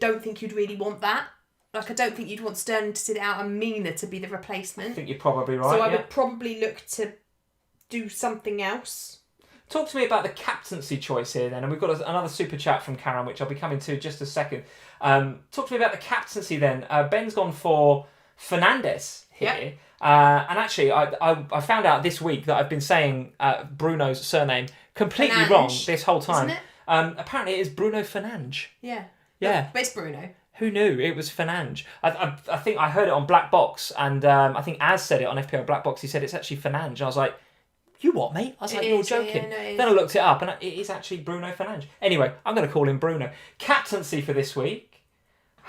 don't think you'd really want that. Like, I don't think you'd want Sterling to sit out and Mina to be the replacement. I think you're probably right. So I would probably look to do something else. Talk to me about the captaincy choice here then, and we've got another super chat from Karen, which I'll be coming to in just a second. Talk to me about the captaincy then. Ben's gone for Fernandes here. Yep. And actually, I found out this week that I've been saying Bruno's surname completely Fernandes, wrong this whole time. Isn't it? Apparently, it is Bruno Fernandes. Yeah. Yeah. But it's Bruno. Who knew? It was Fernandes. I think I heard it on Black Box, and I think Az said it on FPL Black Box. He said it's actually Fernandes. And I was like, you what, mate? I was like, you're joking. Yeah, Then I looked it up, and it is actually Bruno Fernandes. Anyway, I'm going to call him Bruno. Captaincy for this week.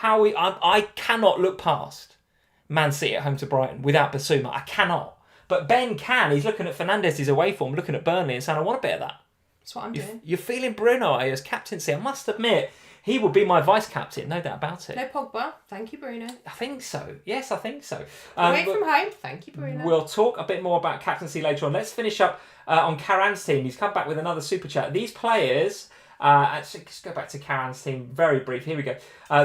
I cannot look past Man City at home to Brighton without Basuma. I cannot. But Ben can. He's looking at Fernandes' away form, looking at Burnley and saying, I want a bit of that. That's what I'm doing. You're feeling Bruno as captaincy. I must admit, he will be my vice-captain, no doubt about it. No Pogba. Thank you, Bruno. I think so. Yes, I think so. Away from home. Thank you, Bruno. We'll talk a bit more about captaincy later on. Let's finish up on Karan's team. He's come back with another super chat. These players... actually, let's go back to Karan's team very brief. Here we go.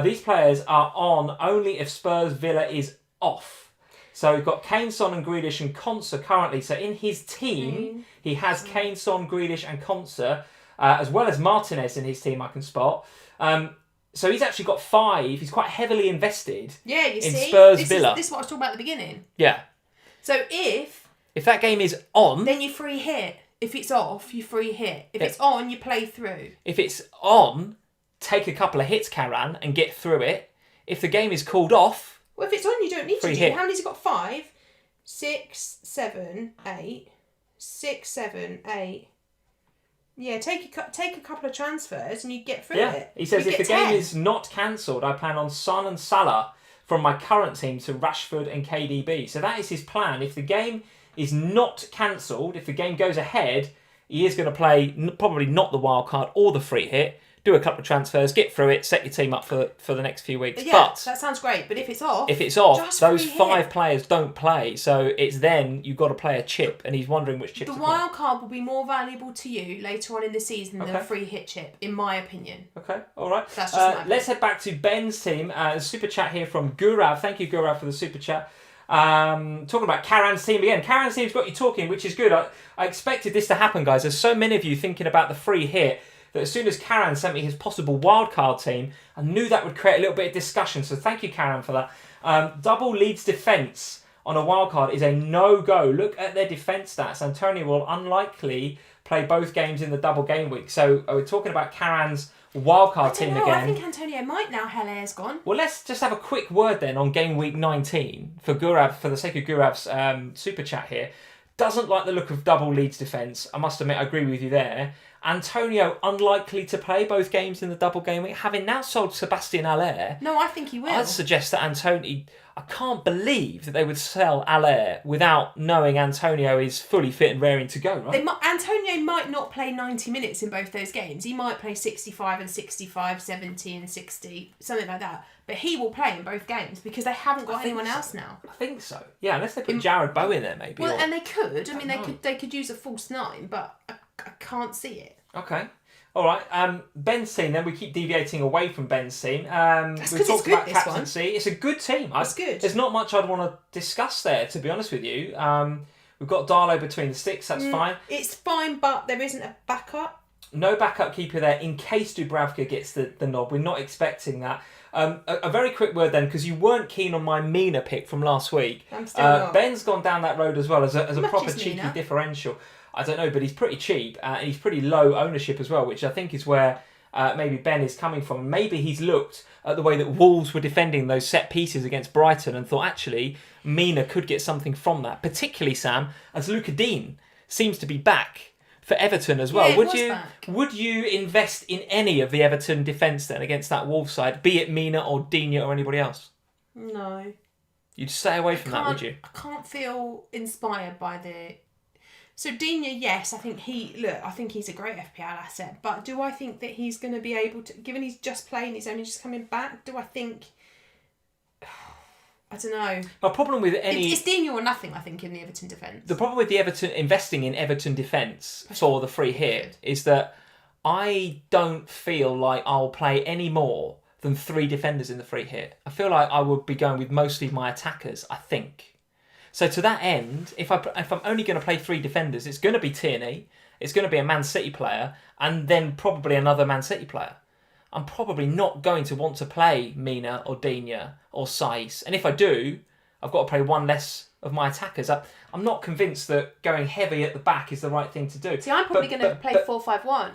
These players are on only if Spurs Villa is off. So we've got Kane, Son and Grealish and Konsa currently. So in his team, he has Kane, Son, Grealish and Konsa, as well as Martinez in his team I can spot. So he's actually got 5. He's quite heavily invested in Spurs Villa. This is what I was talking about at the beginning. Yeah. So if that game is on... then you free hit. If it's off, you free hit. If it's on, you play through. If it's on, take a couple of hits, Karan, and get through it. If the game is called off... Well, if it's on, you don't need to do. Hit. How many's he got? 5, 6, 7, 8. 6, 7, 8. Yeah, take a couple of transfers and you get through it. He says, you if the get 10. game is not cancelled, I plan on Son and Salah from my current team to Rashford and KDB. So that is his plan. If the game is not cancelled, if the game goes ahead, he is going to play probably not the wild card or the free hit, do a couple of transfers, get through it, set your team up for the next few weeks. Yeah, but that sounds great. But if it's off, those 5 players don't play. So it's then you've got to play a chip, and he's wondering which chip to play. The wild card will be more valuable to you later on in the season than a free hit chip, in my opinion. Okay, all right. That's just let's head back to Ben's team. Super chat here from Gurav. Thank you, Gurav, for the super chat. Talking about Karan's team again. Karan's team's got you talking, which is good. I expected this to happen, guys. There's so many of you thinking about the free hit that as soon as Karan sent me his possible wildcard team, I knew that would create a little bit of discussion. So thank you, Karan, for that. Double Leeds defence on a wildcard is a no-go. Look at their defence stats. Antonio will unlikely play both games in the double game week. So we're talking about Karan's wildcard team again. I think Antonio might now. Heller's gone. Well, let's just have a quick word then on game week 19 for Gurav, for the sake of Gurav's super chat here. Doesn't like the look of double Leeds defence. I must admit, I agree with you there. Antonio unlikely to play both games in the double game week. Having now sold Sebastian Haller, no, I think he will. I'd suggest that Antonio... I can't believe that they would sell Haller without knowing Antonio is fully fit and raring to go, right? Antonio might not play 90 minutes in both those games. He might play 65 and 65, 70 and 60, something like that. But he will play in both games because they haven't got anyone else now. I think so. Yeah, unless they put Jared Bow in there, maybe. Well, and they could. I mean, they could use a false 9, but I can't see it. Okay. All right. Ben's team, then we keep deviating away from Ben's team. We've talked about captaincy. It's a good team. It's good. There's not much I'd want to discuss there, to be honest with you. We've got Darlow between the sticks. That's fine. It's fine, but there isn't a backup. No backup keeper there in case Dubravka gets the nod. We're not expecting that. A very quick word then, because you weren't keen on my Mina pick from last week. I'm still not. Ben's gone down that road as well as a proper cheeky Mina? differential. I don't know, but he's pretty cheap and he's pretty low ownership as well, which I think is where maybe Ben is coming from. Maybe he's looked at the way that Wolves were defending those set pieces against Brighton and thought, actually, Mina could get something from that, particularly, Sam, as Luca Dean seems to be back for Everton as well. Yeah, would you invest in any of the Everton defence then against that Wolves side, be it Mina or Dina or anybody else? No. You'd stay away from that, would you? I can't feel inspired by the... So Dina, yes, I think he's a great FPL asset, but do I think that he's going to be able to, given he's just playing, he's only just coming back, do I think... I don't know. My problem with any... It's Dina or nothing, I think, in the Everton defence. The problem with the Everton investing in Everton defence for the free hit is that I don't feel like I'll play any more than 3 defenders in the free hit. I feel like I would be going with mostly my attackers, I think. So to that end, if I'm only going to play 3 defenders, it's going to be Tierney it's going to be a Man City player and then probably another Man City player. I'm probably not going to want to play Mina or Digne or Saiss. And if I do, I've got to play one less of my attackers. I'm not convinced that going heavy at the back is the right thing to do. See, I'm probably going to play 4-5-1.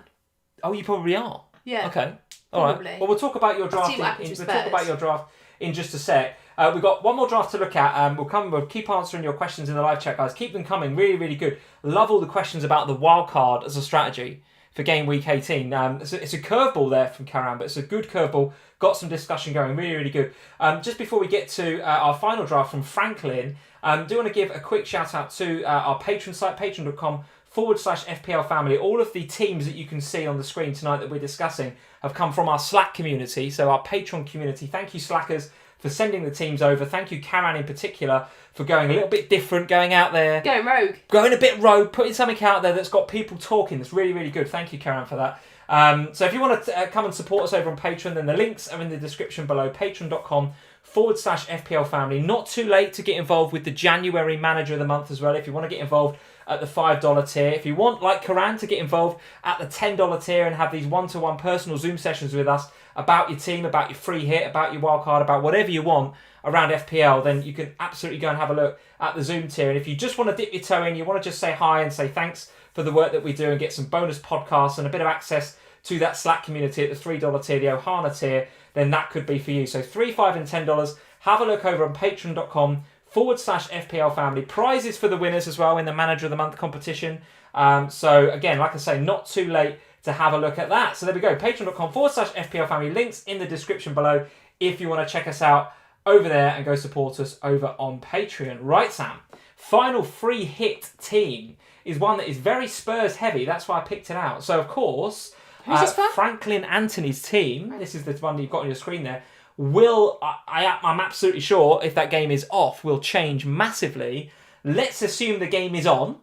Oh, you probably are? Yeah. Okay. All probably. right. Well, we'll talk about your draft. We'll talk about your draft in just a sec. We've got one more draft to look at. We'll keep answering your questions in the live chat, guys. Keep them coming. Really, really good. Love all the questions about the wildcard as a strategy for Gameweek 18. It's a curveball there from Karan, but it's a good curveball. Got some discussion going. Really, really good. Just before we get to our final draft from Franklin, do want to give a quick shout out to our Patreon site, patreon.com/FPL Family. All of the teams that you can see on the screen tonight that we're discussing have come from our Slack community, so our Patreon community. Thank you, Slackers, for sending the teams over. Thank you, Karan, in particular, for going a little bit different, going out there. Going rogue. Going a bit rogue, putting something out there that's got people talking. That's really, really good. Thank you, Karan, for that. So if you want to come and support us over on Patreon, then the links are in the description below, patreon.com/FPL Family. Not too late to get involved with the January Manager of the Month as well, if you want to get involved at the $5 tier. If you want, like Karan, to get involved at the $10 tier and have these one-to-one personal Zoom sessions with us about your team, about your free hit, about your wildcard, about whatever you want around FPL, then you can absolutely go and have a look at the Zoom tier. And if you just want to dip your toe in, you want to just say hi and say thanks for the work that we do and get some bonus podcasts and a bit of access to that Slack community at the $3 tier, the OHANA tier, then that could be for you. So $3, $5 and $10. Have a look over on patreon.com/FPL Family. Prizes for the winners as well in the Manager of the Month competition. So again, like I say, not too late to have a look at that. So there we go. Patreon.com/FPL Family. Links in the description below if you want to check us out over there and go support us over on Patreon. Right, Sam. Final free hit team is one that is very Spurs heavy. That's why I picked it out. So of course, who's this from? Franklin Anthony's team. Right. This is the one that you've got on your screen there. I'm absolutely sure if that game is off, will change massively. Let's assume the game is on,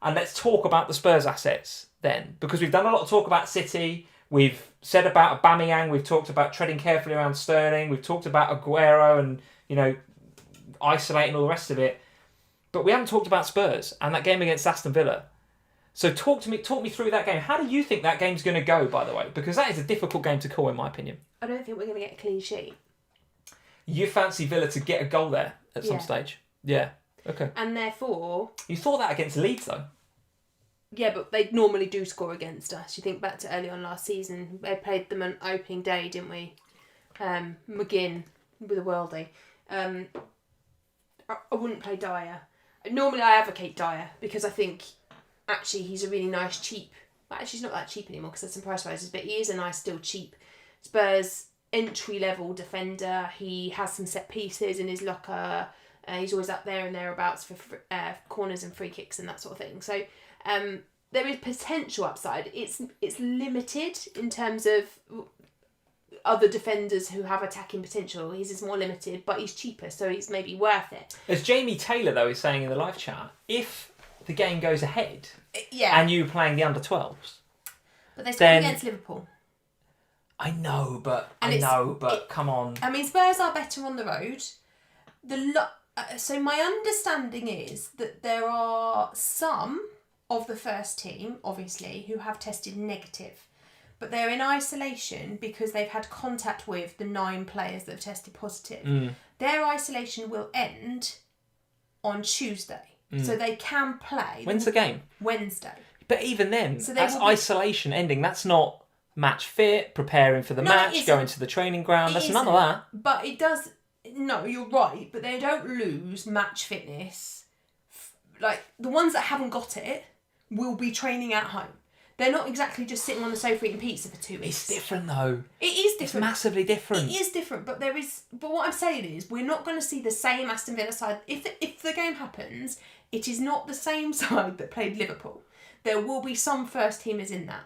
and let's talk about the Spurs assets then, because we've done a lot of talk about City. We've said about Aubameyang. We've talked about treading carefully around Sterling. We've talked about Aguero and isolating all the rest of it, but we haven't talked about Spurs and that game against Aston Villa. So talk me through that game. How do you think that game's going to go, by the way? Because that is a difficult game to call, in my opinion. I don't think we're going to get a clean sheet. You fancy Villa to get a goal there at some stage? Yeah. Okay. And therefore... You thought that against Leeds, though. Yeah, but they normally do score against us. You think back to early on last season. They played them on opening day, didn't we? McGinn with a worldie. I wouldn't play Dyer. Normally I advocate Dyer because I think... Actually, he's a really nice, cheap... Well, actually, he's not that cheap anymore because there's some price rises, but he is a nice, still cheap Spurs entry-level defender. He has some set pieces in his locker. He's always up there and thereabouts for corners and free kicks and that sort of thing. So there is potential upside. It's limited in terms of other defenders who have attacking potential. His is more limited, but he's cheaper, so it's maybe worth it. As Jamie Taylor, though, is saying in the live chat, if the game goes ahead yeah. and you're playing the under-12s... But they're still against Liverpool. I know, but come on. I mean, Spurs are better on the road. So my understanding is that there are some of the first team, obviously, who have tested negative. But they're in isolation because they've had contact with the 9 players that have tested positive. Their isolation will end on Tuesday. So they can play. When's the game? Wednesday. But even then, that's isolation ending. That's not match fit, preparing for the match, going to the training ground. That's none of that. But it does... No, you're right. But they don't lose match fitness. Like, the ones that haven't got it will be training at home. They're not exactly just sitting on the sofa eating pizza for 2 weeks. It's different, though. It is different. It's massively different. It is different, but But what I'm saying is, we're not going to see the same Aston Villa side. If the game happens, it is not the same side that played Liverpool. There will be some first teamers in that.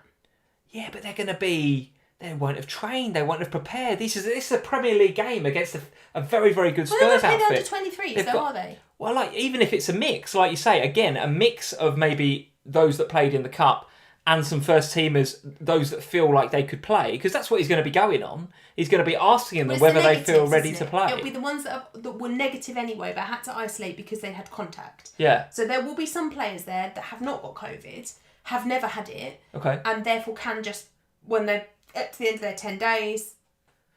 Yeah, but they're going to be... They won't have trained. They won't have prepared. This is a Premier League game against a very, very good Spurs outfit. Well, they're not playing under 23s, though, are they? Well, like, even if it's a mix, like you say, again, a mix of maybe those that played in the Cup and some first teamers, those that feel like they could play, because that's what he's going to be going on. He's going to be asking them whether they feel ready to play. It'll be the ones that were negative anyway, but had to isolate because they had contact. Yeah. So there will be some players there that have not got COVID, have never had it, Okay. and therefore can just, when they're at the end of their 10 days.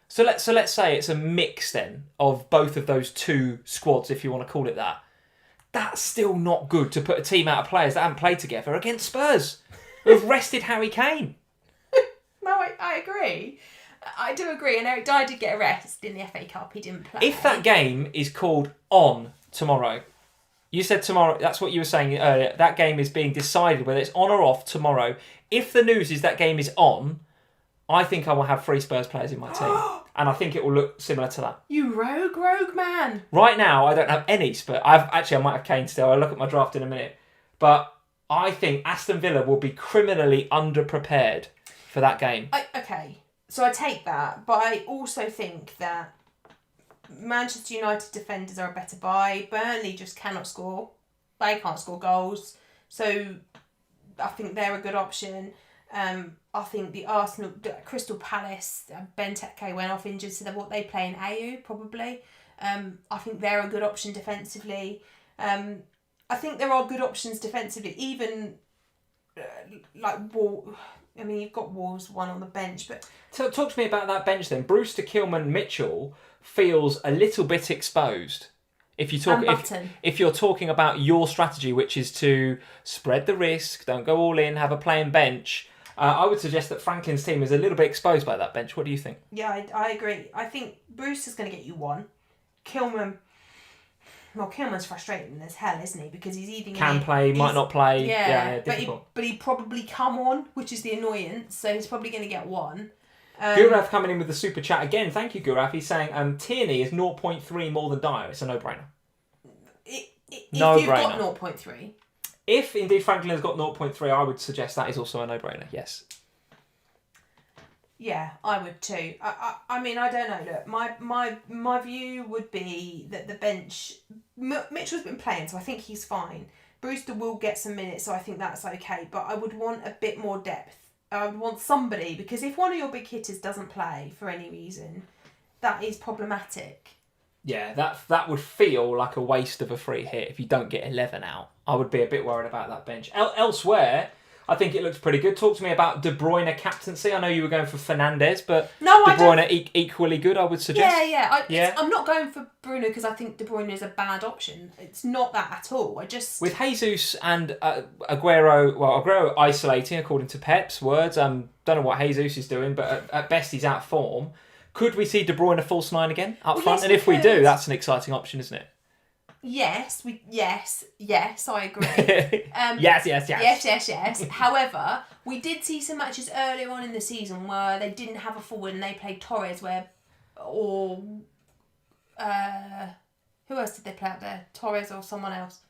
So let's say it's a mix then of both of those two squads, if you want to call it that. That's still not good to put a team out of players that haven't played together against Spurs, who have rested Harry Kane. No, I agree. I do agree. And Eric Dyer did get a rest in the FA Cup. He didn't play. If that game is called on tomorrow, you said tomorrow, that's what you were saying earlier, that game is being decided whether it's on or off tomorrow. If the news is that game is on, I think I will have 3 Spurs players in my team. And I think it will look similar to that. You rogue man. Right now, I don't have any Spurs. I might have Kane still. I'll look at my draft in a minute. But I think Aston Villa will be criminally underprepared for that game. Okay, so I take that. But I also think that Manchester United defenders are a better buy. Burnley just cannot score. They can't score goals. So I think they're a good option. I think the Crystal Palace, Benteke went off injured, so what they play in AU probably. I think they're a good option defensively. I think there are good options defensively, even you've got Wolves one on the bench, but So talk to me about that bench then. Brewster, Kilman, Mitchell feels a little bit exposed. If you're talking about your strategy, which is to spread the risk, don't go all in, have a playing bench, I would suggest that Franklin's team is a little bit exposed by that bench. What do you think? Yeah, I agree. I think Brewster's going to get you one. Kilman's frustrating as hell, isn't he? Because he's eating. Can play, might not play. Yeah, difficult. But he'd probably come on, which is the annoyance. So he's probably going to get one. Gurav coming in with the super chat again. Thank you, Gurav. He's saying Tierney is 0.3 more than Dyer. It's a no-brainer. If you've got 0.3. If indeed Franklin has got 0.3, I would suggest that is also a no-brainer. Yes. Yeah, I would too. I mean, I don't know. Look, my view would be that the bench. Mitchell's been playing, so I think he's fine. Brewster will get some minutes, so I think that's okay. But I would want a bit more depth. I would want somebody, because if one of your big hitters doesn't play for any reason, that is problematic. Yeah, that would feel like a waste of a free hit if you don't get 11 out. I would be a bit worried about that bench. Elsewhere, I think it looks pretty good. Talk to me about De Bruyne captaincy. I know you were going for Fernandes, but De Bruyne equally good, I would suggest. I'm not going for Bruno because I think De Bruyne is a bad option. It's not that at all. With Jesus and Aguero isolating, according to Pep's words. Don't know what Jesus is doing, but at best he's out of form. Could we see De Bruyne a false 9 again up front? And if we do, that's an exciting option, isn't it? Yes, I agree. Yes. However, we did see some matches earlier on in the season where they didn't have a forward and they played Torres, who else did they play out there? Torres or someone else,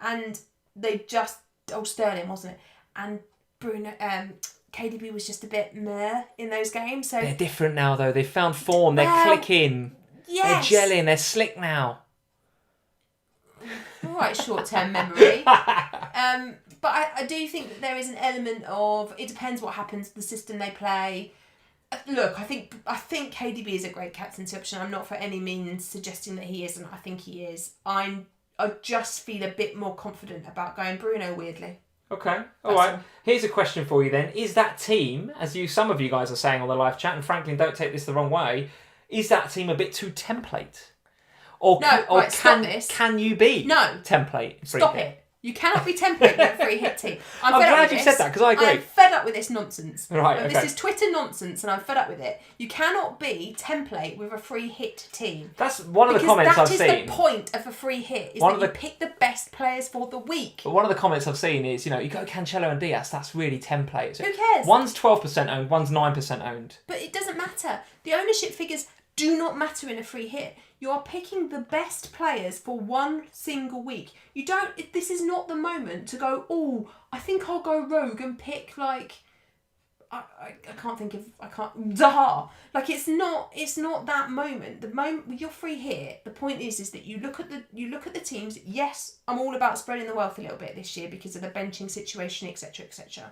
and they just Sterling, wasn't it? And Bruno, KDB was just a bit meh in those games. So they're different now, though. They've found form. They're clicking. Yes. They're gelling. They're slick now. All right, short-term memory. But I do think that there is an element of, it depends what happens to the system they play. Look, I think KDB is a great captaincy option. I'm not for any means suggesting that he isn't. I think he is. I just feel a bit more confident about going Bruno, weirdly. Okay, all right. Here's a question for you then. Is that team, as some of you guys are saying on the live chat, and Franklin, don't take this the wrong way, is that team a bit too template? Can you be template? Stop it. You cannot be template with a free hit team. I'm glad you said that, because I agree. I'm fed up with this nonsense. Right, okay. This is Twitter nonsense and I'm fed up with it. You cannot be template with a free hit team. That's one of the comments I've seen. That is the point of a free hit, is that you pick the best players for the week. But one of the comments I've seen is, you go Cancelo and Diaz, that's really template. Who cares? One's 12% owned, one's 9% owned. But it doesn't matter. The ownership figures do not matter in a free hit. You are picking the best players for one single week. This is not the moment to go, I think I'll go rogue and pick Zaha. It's not that moment. The moment with your free hit, the point is that you look at the teams. Yes, I'm all about spreading the wealth a little bit this year because of the benching situation, etc., etc.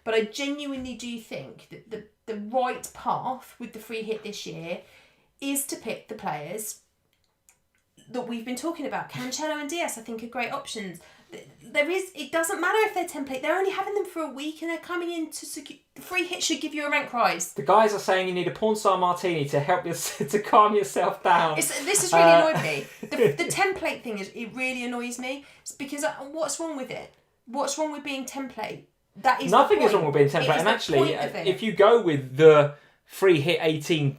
But I genuinely do think that the right path with the free hit this year is to pick the players that we've been talking about. Cancelo and Diaz, I think, are great options. It doesn't matter if they're template. They're only having them for a week and they're coming in to the free hit should give you a rank rise. The guys are saying you need a porn star martini to help you to calm yourself down. This has really annoyed me. The template thing it really annoys me. It's because what's wrong with it? What's wrong with being template? That is nothing is wrong with being template. And actually, if you go with the free hit 18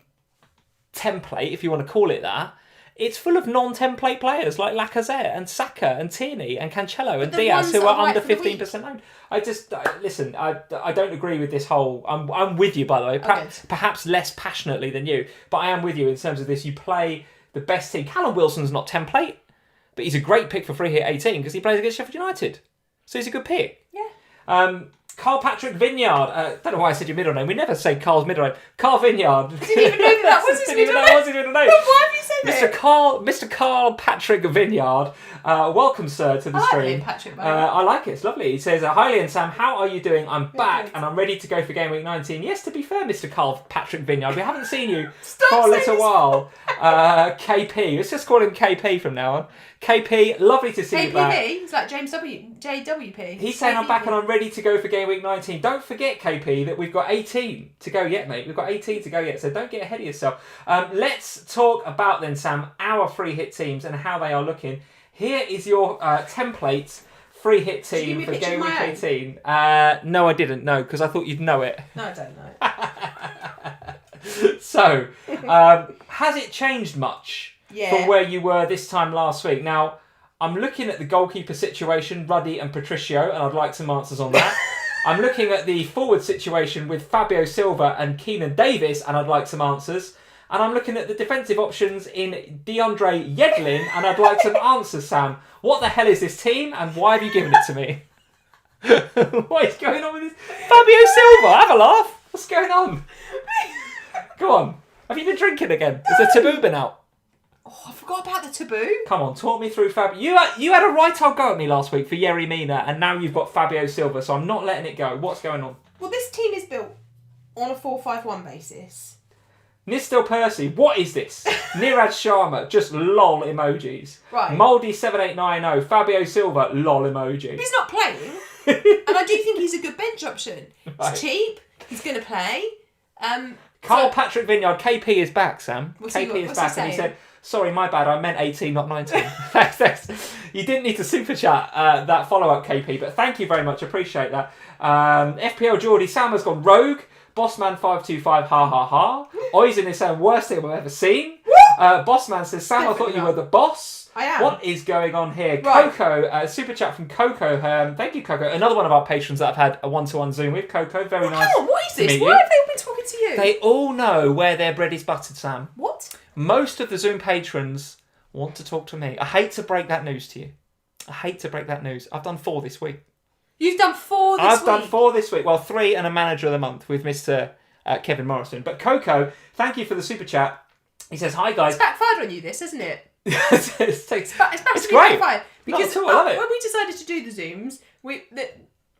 template, if you want to call it that, it's full of non-template players like Lacazette and Saka and Tierney and Cancelo and Diaz who are under 15% owned. I just listen. I don't agree with this whole. I'm with you, by the way. Perhaps less passionately than you, but I am with you in terms of this. You play the best team. Callum Wilson's not template, but he's a great pick for free hit 18 because he plays against Sheffield United, so he's a good pick. Yeah. Carl Patrick Vineyard. Don't know why I said your middle name. We never say Carl's middle name. Carl Vineyard. Didn't even know that was his middle name. That was his middle name. Why have you said Mr. Carl Patrick Vineyard. Welcome, sir, to the stream. Patrick, I like it. It's lovely. He says, "Hi, Lee and Sam. How are you doing? I'm back and I'm ready to go for Game Week 19." Yes, to be fair, Mr. Carl Patrick Vineyard, we haven't seen you for a little while. KP. Let's just call him KP from now on. KP, lovely to see you back. KPV? It's like James JWP. He's saying I'm back and I'm ready to go for Game Week 19. Don't forget, KP, that we've got 18 to go yet, mate. We've got 18 to go yet, so don't get ahead of yourself. Let's talk about then, Sam, our free hit teams and how they are looking. Here is your template free hit team for Game Week 18. No, I didn't, no, because I thought you'd know it. No, I don't know. So, has it changed much from where you were this time last week? Now, I'm looking at the goalkeeper situation, Ruddy and Patricio, and I'd like some answers on that. I'm looking at the forward situation with Fabio Silva and Keenan Davis, and I'd like some answers. And I'm looking at the defensive options in DeAndre Yedlin, and I'd like some answers, Sam. What the hell is this team, and why have you given it to me? What is going on with this? Fabio Silva, have a laugh. What's going on? Go on. Have you been drinking again? Is the taboo been out? Oh, I forgot about the taboo. Come on, talk me through Fabio. You had a right old go at me last week for Yerry Mina, and now you've got Fabio Silva, so I'm not letting it go. What's going on? Well, this team is built on a 4-5-1 basis. Nistel Percy, what is this? Niraj Sharma, just lol emojis. Right. Moldy7890, Fabio Silva, lol emoji. But he's not playing, and I do think he's a good bench option. Right. He's cheap. He's going to play. Carl Patrick Vineyard, KP is back, Sam. What's KP he is back, and he saying? said, "Sorry, my bad. I meant 18, not 19." Thanks. You didn't need to super chat that follow up, KP, but thank you very much. Appreciate that. FPL Geordie, Sam has gone rogue. Bossman525, ha ha ha. Oizen is saying, worst thing I've ever seen. Bossman says, Sam, I thought you were the boss. I am. What is going on here? Right. Coco, super chat from Coco. Thank you, Coco. Another one of our patrons that I've had a one-to-one Zoom with. Coco, very nice. Hang on, what is this? Why have they all been talking to you? They all know where their bread is buttered, Sam. What? Most of the Zoom patrons want to talk to me. I hate to break that news to you. I've done 4 this week. You've done 4 this week? I've done 4 this week. Well, 3 and a manager of the month with Mr. Kevin Morrison. But Coco, thank you for the super chat. He says, "Hi guys." It's backfired on you, this, isn't it? it's It's great. backfired. Because I love it. when we decided to do the Zooms,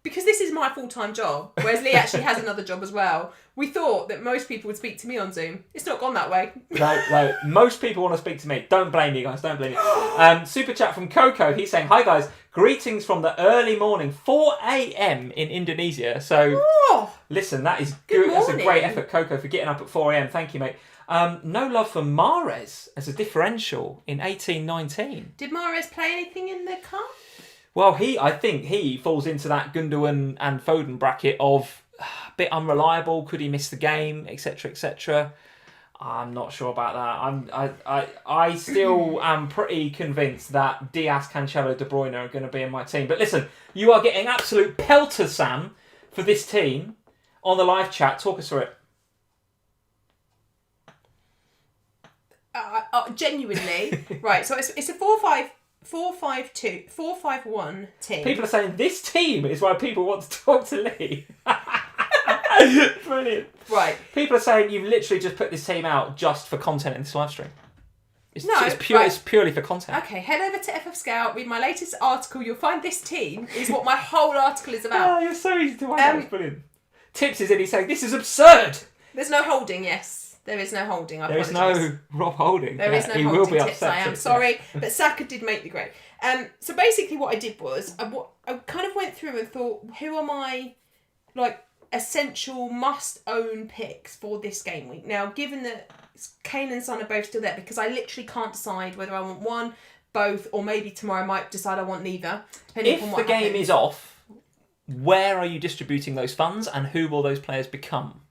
because this is my full-time job, whereas Lee actually has another job as well, we thought that most people would speak to me on Zoom. It's not gone that way. No. Most people want to speak to me. Don't blame me, guys. Don't blame me. Super chat from Coco. He's saying, "Hi guys, greetings from the early morning, 4 a.m. in Indonesia." So, listen, that is good. That's a great effort, Coco, for getting up at 4 a.m. Thank you, mate. No love for Mahrez as a differential in 18-19. Did Mahrez play anything in the cup? Well, I think he falls into that Gundogan and Foden bracket of a bit unreliable. Could he miss the game, etc., etc. I'm not sure about that. I still am pretty convinced that Diaz, Cancelo, De Bruyne are going to be in my team. But listen, you are getting absolute pelters, Sam, for this team on the live chat. Talk us through it. Genuinely, right? So it's a 4-5-1 team. People are saying this team is why people want to talk to Lee. Brilliant. Right. People are saying you've literally just put this team out just for content in this live stream. It's purely for content. Okay, head over to FF Scout, read my latest article. You'll find this team is what my whole article is about. Oh, you're so easy to find out. It's brilliant. Tips is in, he's saying, this is absurd. There's no holding, yes. There is no Holding. I There is apologise. no Rob Holding. There is no he Holding will be tips. upset. I am sorry, but Saka did make the grade. So basically, what I did was I kind of went through and thought, who are my essential must-own picks for this game week? Now, given that Kane and Son are both still there, because I literally can't decide whether I want one, both, or maybe tomorrow I might decide I want neither. If the game is off, where are you distributing those funds, and who will those players become?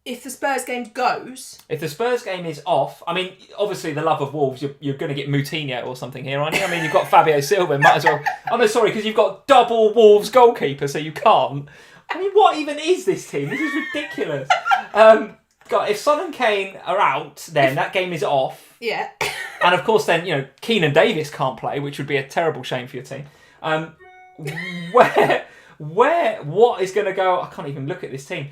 If the Spurs game goes... If the Spurs game is off, I mean, obviously the love of Wolves, you're going to get Moutinho or something here, aren't you? I mean, you've got Fabio Silva, might as well... Oh, no, sorry, because you've got double Wolves goalkeeper, so you can't. I mean, what even is this team? This is ridiculous. God, if Son and Kane are out, then that game is off. Yeah. And of course then, Keane and Davis can't play, which would be a terrible shame for your team. What is going to go... I can't even look at this team.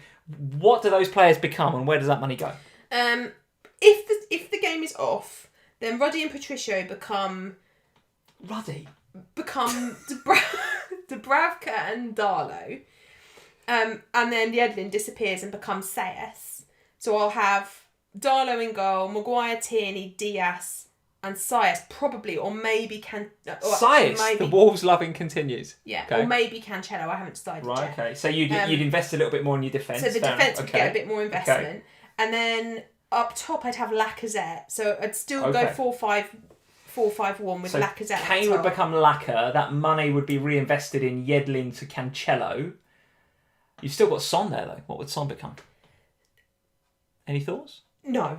What do those players become, and where does that money go? If the game is off, then Ruddy and Patricio become Dubravka and Darlow, and then Yedlin disappears and becomes Sayes. So I'll have Darlow in goal, Maguire, Tierney, Diaz, and Sayes probably, or maybe Sayes, the Wolves loving continues. Yeah, okay. Or maybe Cancelo. I haven't decided yet. Right, okay. So you'd invest a little bit more in your defence. So the defence would get a bit more investment. Okay. And then up top I'd have Lacazette. So I'd still go 4-5-1 with Lacazette. Kane would become Lacazette. That money would be reinvested in Yedlin to Cancelo. You've still got Son there, though. What would Son become? Any thoughts? No.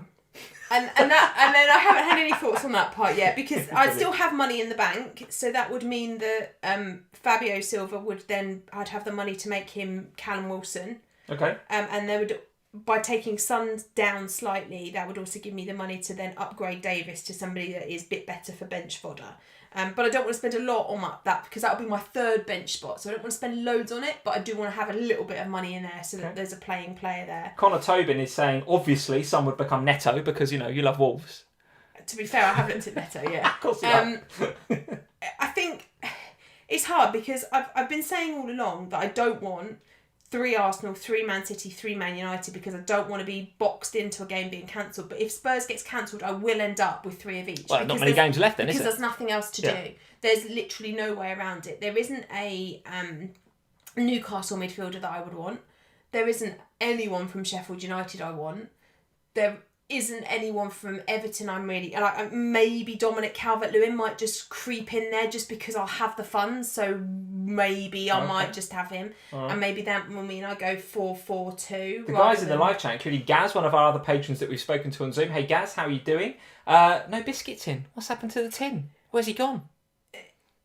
And then I haven't had any thoughts on that part yet, because I still have money in the bank, so that would mean that Fabio Silva I'd have the money to make him Callum Wilson. Okay. And they would, by taking Son down slightly, that would also give me the money to then upgrade Davis to somebody that is a bit better for bench fodder. But I don't want to spend a lot on that, because that will be my third bench spot. So I don't want to spend loads on it, but I do want to have a little bit of money in there so that there's a playing player there. Connor Tobin is saying, obviously, Son would become Neto because, you love Wolves. To be fair, I have looked at Neto, yeah. Of course you have. I think it's hard, because I've been saying all along that I don't want 3 Arsenal, 3 Man City, 3 Man United, because I don't want to be boxed into a game being cancelled. But if Spurs gets cancelled, I will end up with 3 of each. Well, not many games left then, is it? Because there's nothing else to do. There's literally no way around it. There isn't a Newcastle midfielder that I would want. There isn't anyone from Sheffield United I want. There isn't anyone from Everton I'm really... maybe Dominic Calvert-Lewin might just creep in there just because I'll have the funds, so maybe I might just have him. Right. And maybe that will mean I go 4-4-2. The guys in the live chat, including Gaz, one of our other patrons that we've spoken to on Zoom. Hey Gaz, how are you doing? No biscuit tin. What's happened to the tin? Where's he gone?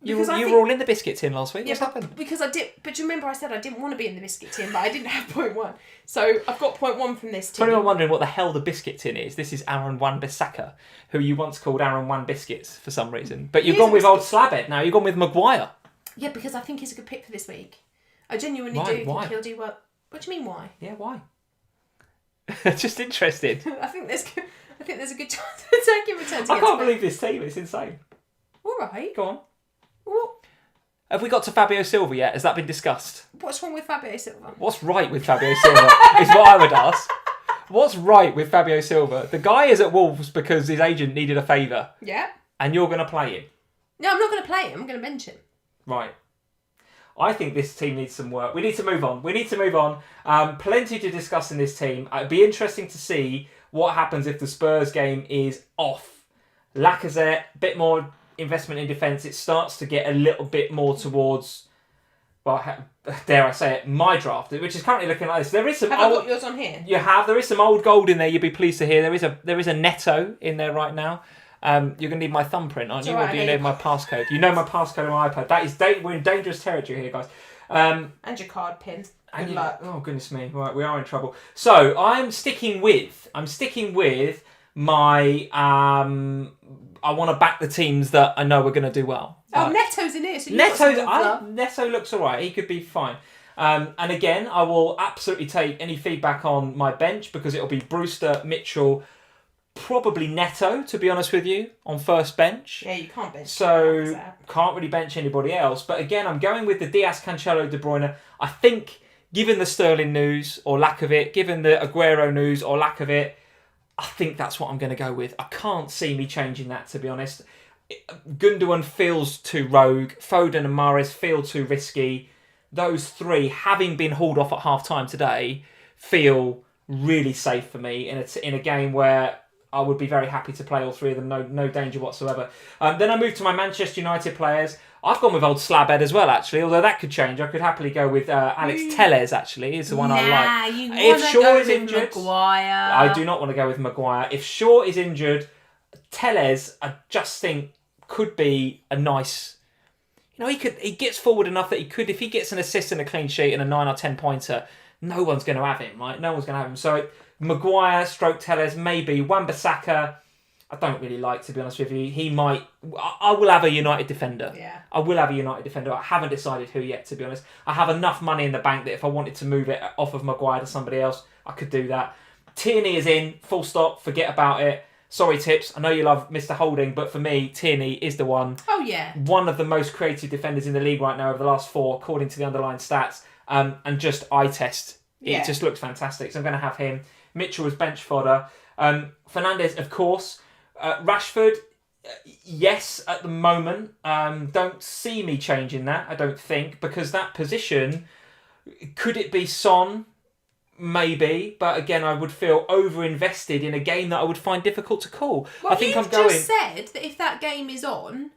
You were all in the biscuit tin last week. What's happened? Because I did, but do you remember I said I didn't want to be in the biscuit tin, but I didn't have 0.1. So I've got 0.1 from this tin. For anyone wondering what the hell the biscuit tin is, this is Aaron Wan-Bissaka, who you once called Aaron Wan Biscuits for some reason. But you've gone with old Slabhead now. You've gone with Maguire. Yeah, because I think he's a good pick for this week. I genuinely do think he'll do well. What do you mean, why? Yeah, why? Just interested. I think there's a good chance of taking returns. I can't believe this team. It's insane. All right. Go on. What? Have we got to Fabio Silva yet? Has that been discussed? What's wrong with Fabio Silva? What's right with Fabio Silva is what I would ask. What's right with Fabio Silva? The guy is at Wolves because his agent needed a favour. Yeah. And you're going to play him? No, I'm not going to play him. I'm going to bench him. Right. I think this team needs some work. We need to move on. Plenty to discuss in this team. It'd be interesting to see what happens if the Spurs game is off. Lacazette, bit more investment in defence. It starts to get a little bit more towards, well, dare I say it, my draft, which is currently looking like this. There is some. Have I got yours on here? You have. There is some old gold in there. You'll be pleased to hear. There is a Neto in there right now. You're going to need my thumbprint, aren't you? Or do you need my passcode? You know my passcode on my iPad. That is we're in dangerous territory here, guys. And your card pin. Good luck. Oh goodness me! Right, we are in trouble. So I'm sticking with my. I want to back the teams that I know are going to do well. Oh, Neto's in here. So Neto looks alright. He could be fine. And again, I will absolutely take any feedback on my bench because it'll be Brewster, Mitchell, probably Neto, to be honest with you, on first bench. Yeah, you can't bench. So can't really bench anybody else. But again, I'm going with the Diaz, Cancelo, De Bruyne. I think given the Sterling news or lack of it, given the Aguero news or lack of it, I think that's what I'm going to go with. I can't see me changing that, to be honest. Gundogan feels too rogue. Foden and Mahrez feel too risky. Those three, having been hauled off at half-time today, feel really safe for me in a game where I would be very happy to play all three of them. No danger whatsoever. Then I move to my Manchester United players. I've gone with old Slabhead as well, actually, although that could change. I could happily go with Alex Telles, actually, is the one I like. You if Shaw is injured, Maguire. I do not want to go with Maguire. If Shaw is injured, Telles, I just think, could be a nice... he gets forward enough that he could, if he gets an assist and a clean sheet and a 9 or 10 pointer, no one's going to have him, right? No one's going to have him. So Maguire, stroke Telles, maybe. Wan-Bissaka, I don't really like, to be honest with you. He might... I will have a United defender. Yeah. I will have a United defender. I haven't decided who yet, to be honest. I have enough money in the bank that if I wanted to move it off of Maguire to somebody else, I could do that. Tierney is in, full stop, forget about it. Sorry, Tips, I know you love Mr. Holding, but for me, Tierney is the one. Oh, yeah. One of the most creative defenders in the league right now over the last 4, according to the underlying stats. And just eye test. It just looks fantastic. So I'm going to have him. Mitchell was bench fodder. Fernandes, of course. Rashford, yes, at the moment. Don't see me changing that, I don't think, because that position, could it be Son? Maybe, but again, I would feel over-invested in a game that I would find difficult to call. Well, I think you've just said that if that game is on...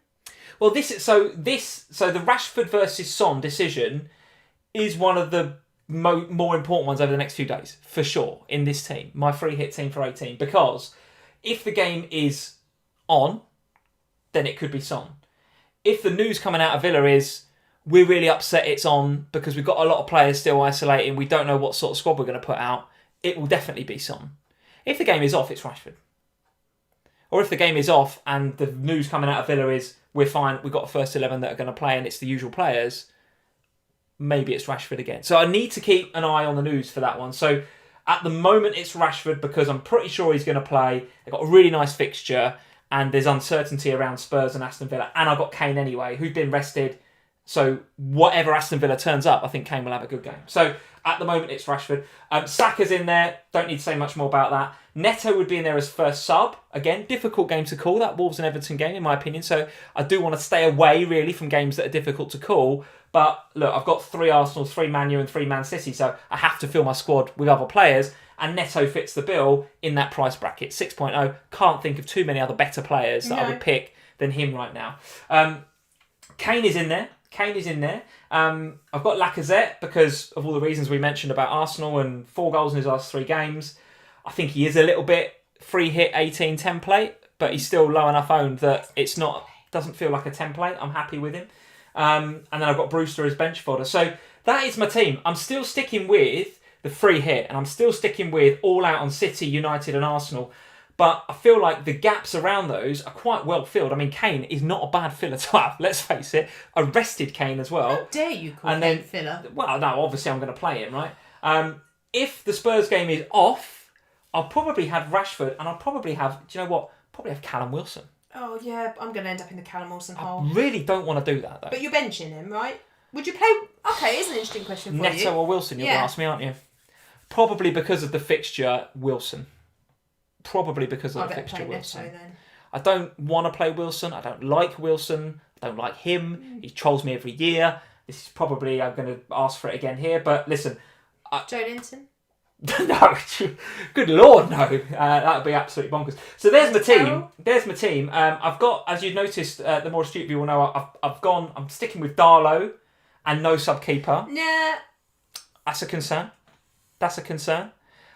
Well, the Rashford versus Son decision is one of the more important ones over the next few days, for sure, in this team, my free hit team for 18, because if the game is on, then it could be Son. If the news coming out of Villa is, we're really upset it's on because we've got a lot of players still isolating, we don't know what sort of squad we're going to put out, it will definitely be Son. If the game is off, it's Rashford. Or if the game is off and the news coming out of Villa is, we're fine, we've got a first 11 that are going to play and it's the usual players, maybe it's Rashford again. So I need to keep an eye on the news for that one. So at the moment it's Rashford because I'm pretty sure he's going to play. They've got a really nice fixture and there's uncertainty around Spurs and Aston Villa. And I've got Kane anyway, who's been rested. So whatever Aston Villa turns up, I think Kane will have a good game. So at the moment it's Rashford. Saka's in there, don't need to say much more about that. Neto would be in there as first sub. Again, difficult game to call, that Wolves and Everton game in my opinion. So I do want to stay away really from games that are difficult to call. But look, I've got 3 Arsenal, 3 Man U and 3 Man City. So I have to fill my squad with other players. And Neto fits the bill in that price bracket. 6.0. Can't think of too many other better players that I would pick than him right now. Kane is in there. I've got Lacazette because of all the reasons we mentioned about Arsenal and 4 goals in his last 3 games. I think he is a little bit free hit 18 template, but he's still low enough owned that it's not, doesn't feel like a template. I'm happy with him. And then I've got Brewster as bench fodder. So that is my team. I'm still sticking with the free hit and I'm still sticking with all out on City, United and Arsenal. But I feel like the gaps around those are quite well filled. I mean, Kane is not a bad filler to have, let's face it. I rested Kane as well. How dare you call Kane filler? Well, no, obviously I'm going to play him, right? If the Spurs game is off, I'll probably have Rashford and I'll probably have, do you know what? Probably have Callum Wilson. Oh, yeah, I'm going to end up in the Callum Wilson hole. I really don't want to do that, though. But you're benching him, right? Would you play... Okay, here's an interesting question for you. Neto or Wilson, you're going to ask me, aren't you? Probably because of the fixture, Wilson. Probably because of the fixture, Wilson. Neto, then. I don't want to play Wilson. I don't like Wilson. I don't like him. He trolls me every year. This is probably, I'm going to ask for it again here. But listen. Joe Linton? No. Good Lord, no. That would be absolutely bonkers. So there's my team. I've got, as you've noticed, the more astute viewer will know, I'm sticking with Darlow and no sub-keeper. Nah. That's a concern.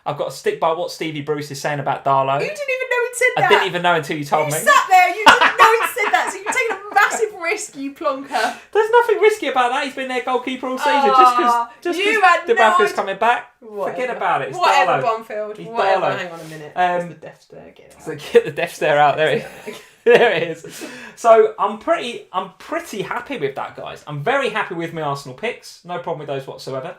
I've got to stick by what Stevie Bruce is saying about Darlow. You didn't even know he'd said that. I didn't even know until you told me. You sat there, you didn't know he'd said that, so you're taking a massive risk, you plonker. There's nothing risky about that. He's been their goalkeeper all season. Just because Dubravka's coming back, forget about it. It's whatever, Darlow. Bonfield. Whatever. Darlow. Hang on a minute. There's the death stare. Get it out. So get the death stare out. There it is. There it is. So I'm pretty happy with that, guys. I'm very happy with my Arsenal picks. No problem with those whatsoever.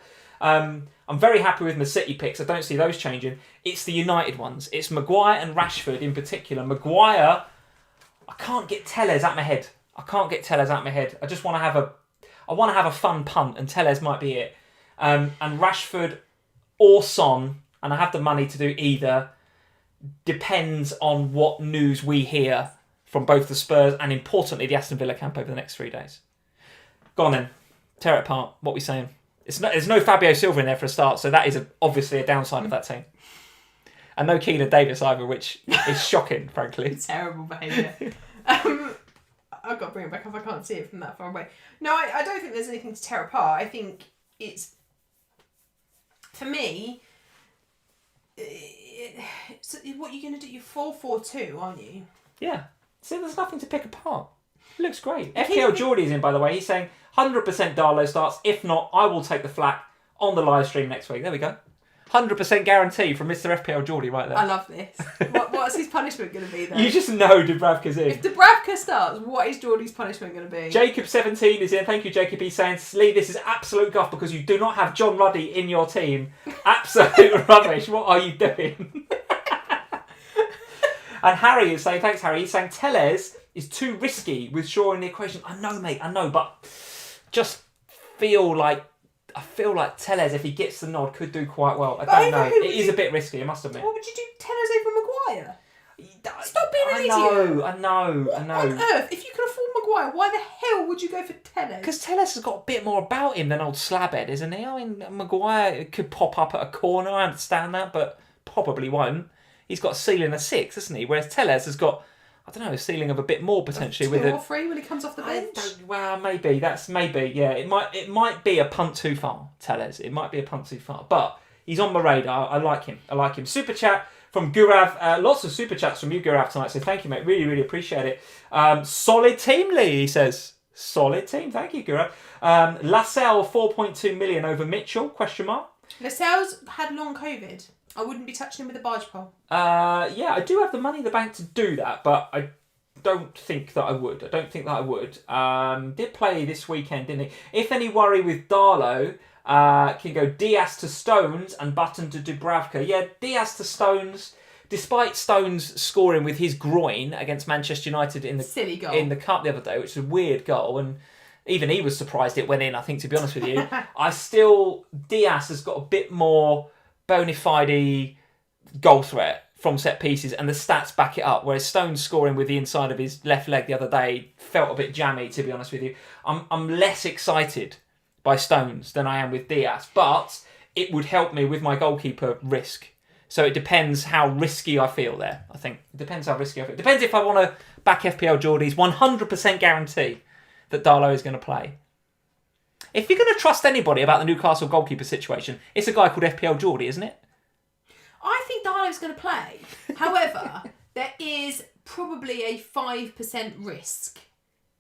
I'm very happy with my City picks. I don't see those changing. It's the United ones. It's Maguire and Rashford in particular. Maguire, I can't get Telles out my head. I just want to have a fun punt, and Telles might be it. And Rashford or Son, and I have the money to do either, depends on what news we hear from both the Spurs and, importantly, the Aston Villa camp over the next 3 days. Go on then. Tear it apart. What are we saying? There's no Fabio Silva in there for a start, so that is obviously a downside of that team. And no Keelan Davis either, which is shocking, frankly. Terrible behaviour. I've got to bring it back up. I can't see it from that far away. No, I don't think there's anything to tear apart. I think it's... For me... what you're going to do? You're 4-4-2, aren't you? Yeah. See, there's nothing to pick apart. It looks great. FPL Geordie's in, by the way. He's saying 100% Darlow starts. If not, I will take the flak on the live stream next week. There we go. 100% guarantee from Mr. FPL Geordie right there. I love this. What's his punishment going to be then? You just know Dubravka's in. If Dubravka starts, what is Geordie's punishment going to be? Jacob17 is in. Thank you, Jacob. He's saying, Lee, this is absolute guff because you do not have John Ruddy in your team. Absolute rubbish. What are you doing? And Harry is saying, thanks, Harry. He's saying Tellez is too risky with Shaw in the equation. I know, mate. I know, but I feel like Tellez, if he gets the nod, could do quite well. I don't know. It is a bit risky, I must admit. What would you do, Tellez over Maguire? Stop being an idiot. I know. What on earth? If you can afford Maguire, why the hell would you go for Tellez? Because Tellez has got a bit more about him than old Slabhead, isn't he? I mean, Maguire could pop up at a corner, I understand that, but probably won't. He's got a ceiling of 6, hasn't he? Whereas Tellez has got, I don't know, a ceiling of a bit more potentially. 2 or 3 when he comes off the bench. Well, maybe yeah. It might be a punt too far, Tellez. It might be a punt too far, but he's on my radar. I like him. Super chat from Gurav. Lots of super chats from you, Gurav, tonight. So thank you, mate. Really, really appreciate it. Solid team, Lee. He says solid team. Thank you, Gurav. Lascelles 4.2 million over Mitchell? ? Lascelles had long COVID. I wouldn't be touching him with a barge pole. Yeah, I do have the money in the bank to do that, but I don't think that I would. Did play this weekend, didn't he? If any worry with Darlow, can go Diaz to Stones and Button to Dubravka. Yeah, Diaz to Stones. Despite Stones scoring with his groin against Manchester United in the cup the other day, which was a weird goal, and even he was surprised it went in, I think, to be honest with you. Diaz has got a bit more bona fide goal threat from set pieces, and the stats back it up, whereas Stone's scoring with the inside of his left leg the other day felt a bit jammy, to be honest with you. I'm less excited by Stones than I am with Diaz, but it would help me with my goalkeeper risk. So it depends how risky I feel there, I think. It depends how risky I feel. It depends if I want to back FPL Geordie's 100% guarantee that Darlow is going to play. If you're going to trust anybody about the Newcastle goalkeeper situation, it's a guy called FPL Geordie, isn't it? I think Darlow's going to play. However, there is probably a 5% risk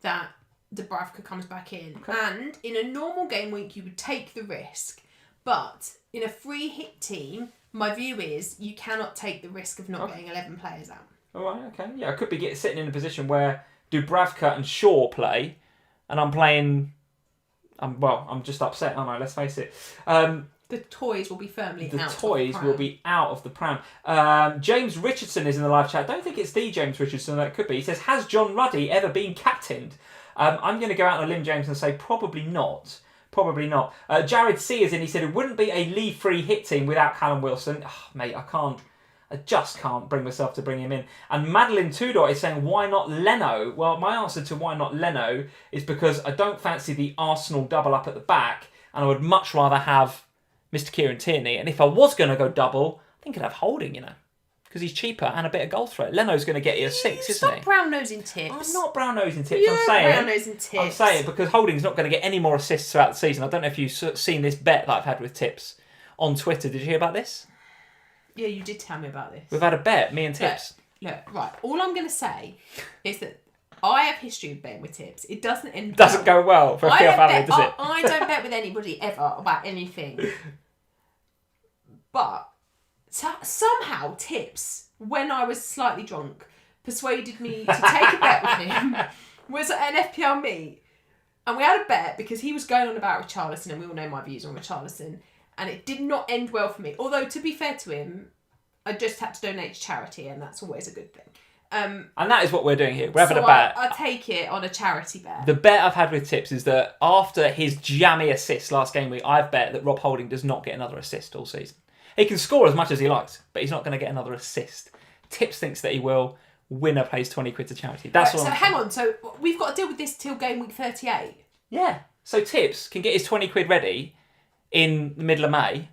that Dubravka comes back in. Okay. And in a normal game week, you would take the risk. But in a free hit team, my view is you cannot take the risk of not getting 11 players out. All right, okay. Yeah, I could be sitting in a position where Dubravka and Shaw play, and I'm playing... I'm just upset, aren't I? Let's face it. The toys will be firmly out. The toys will be out of the pram. James Richardson is in the live chat. I don't think it's the James Richardson that could be. He says, has John Ruddy ever been captained? I'm going to go out on a limb, James, and say probably not. Probably not. Jared C is in. He said it wouldn't be a Lee free hit team without Callum Wilson. Oh, mate, I just can't bring myself to bring him in. And Madeline Tudor is saying, why not Leno? Well, my answer to why not Leno is because I don't fancy the Arsenal double up at the back, and I would much rather have Mr. Kieran Tierney. And if I was going to go double, I think I'd have Holding, because he's cheaper and a bit of goal threat. Leno's going to get you a 6, isn't he? Stop brown-nosing tips. I'm not brown-nosing tips. You're brown-nosing tips. I'm saying because Holding's not going to get any more assists throughout the season. I don't know if you've seen this bet that I've had with tips on Twitter. Did you hear about this? Yeah, you did tell me about this. We've had a bet, me and Tips. Look, right. All I'm going to say is that I have history of betting with Tips. It doesn't end Doesn't go well for FPL Family, does it? I don't bet with anybody ever about anything. But somehow Tips, when I was slightly drunk, persuaded me to take a bet with him. Was at an FPL meet. And we had a bet because he was going on about Richarlison, and we all know my views on Richarlison. And it did not end well for me. Although, to be fair to him, I just had to donate to charity, and that's always a good thing. And that is what we're doing here. We're having a bet. I take it on a charity bet. The bet I've had with Tips is that after his jammy assist last game week, I've bet that Rob Holding does not get another assist all season. He can score as much as he likes, but he's not going to get another assist. Tips thinks that he will. Winner pays 20 quid to charity. That's right, what. So hang on. So we've got to deal with this till game week 38. Yeah. So Tips can get his 20 quid ready in the middle of May,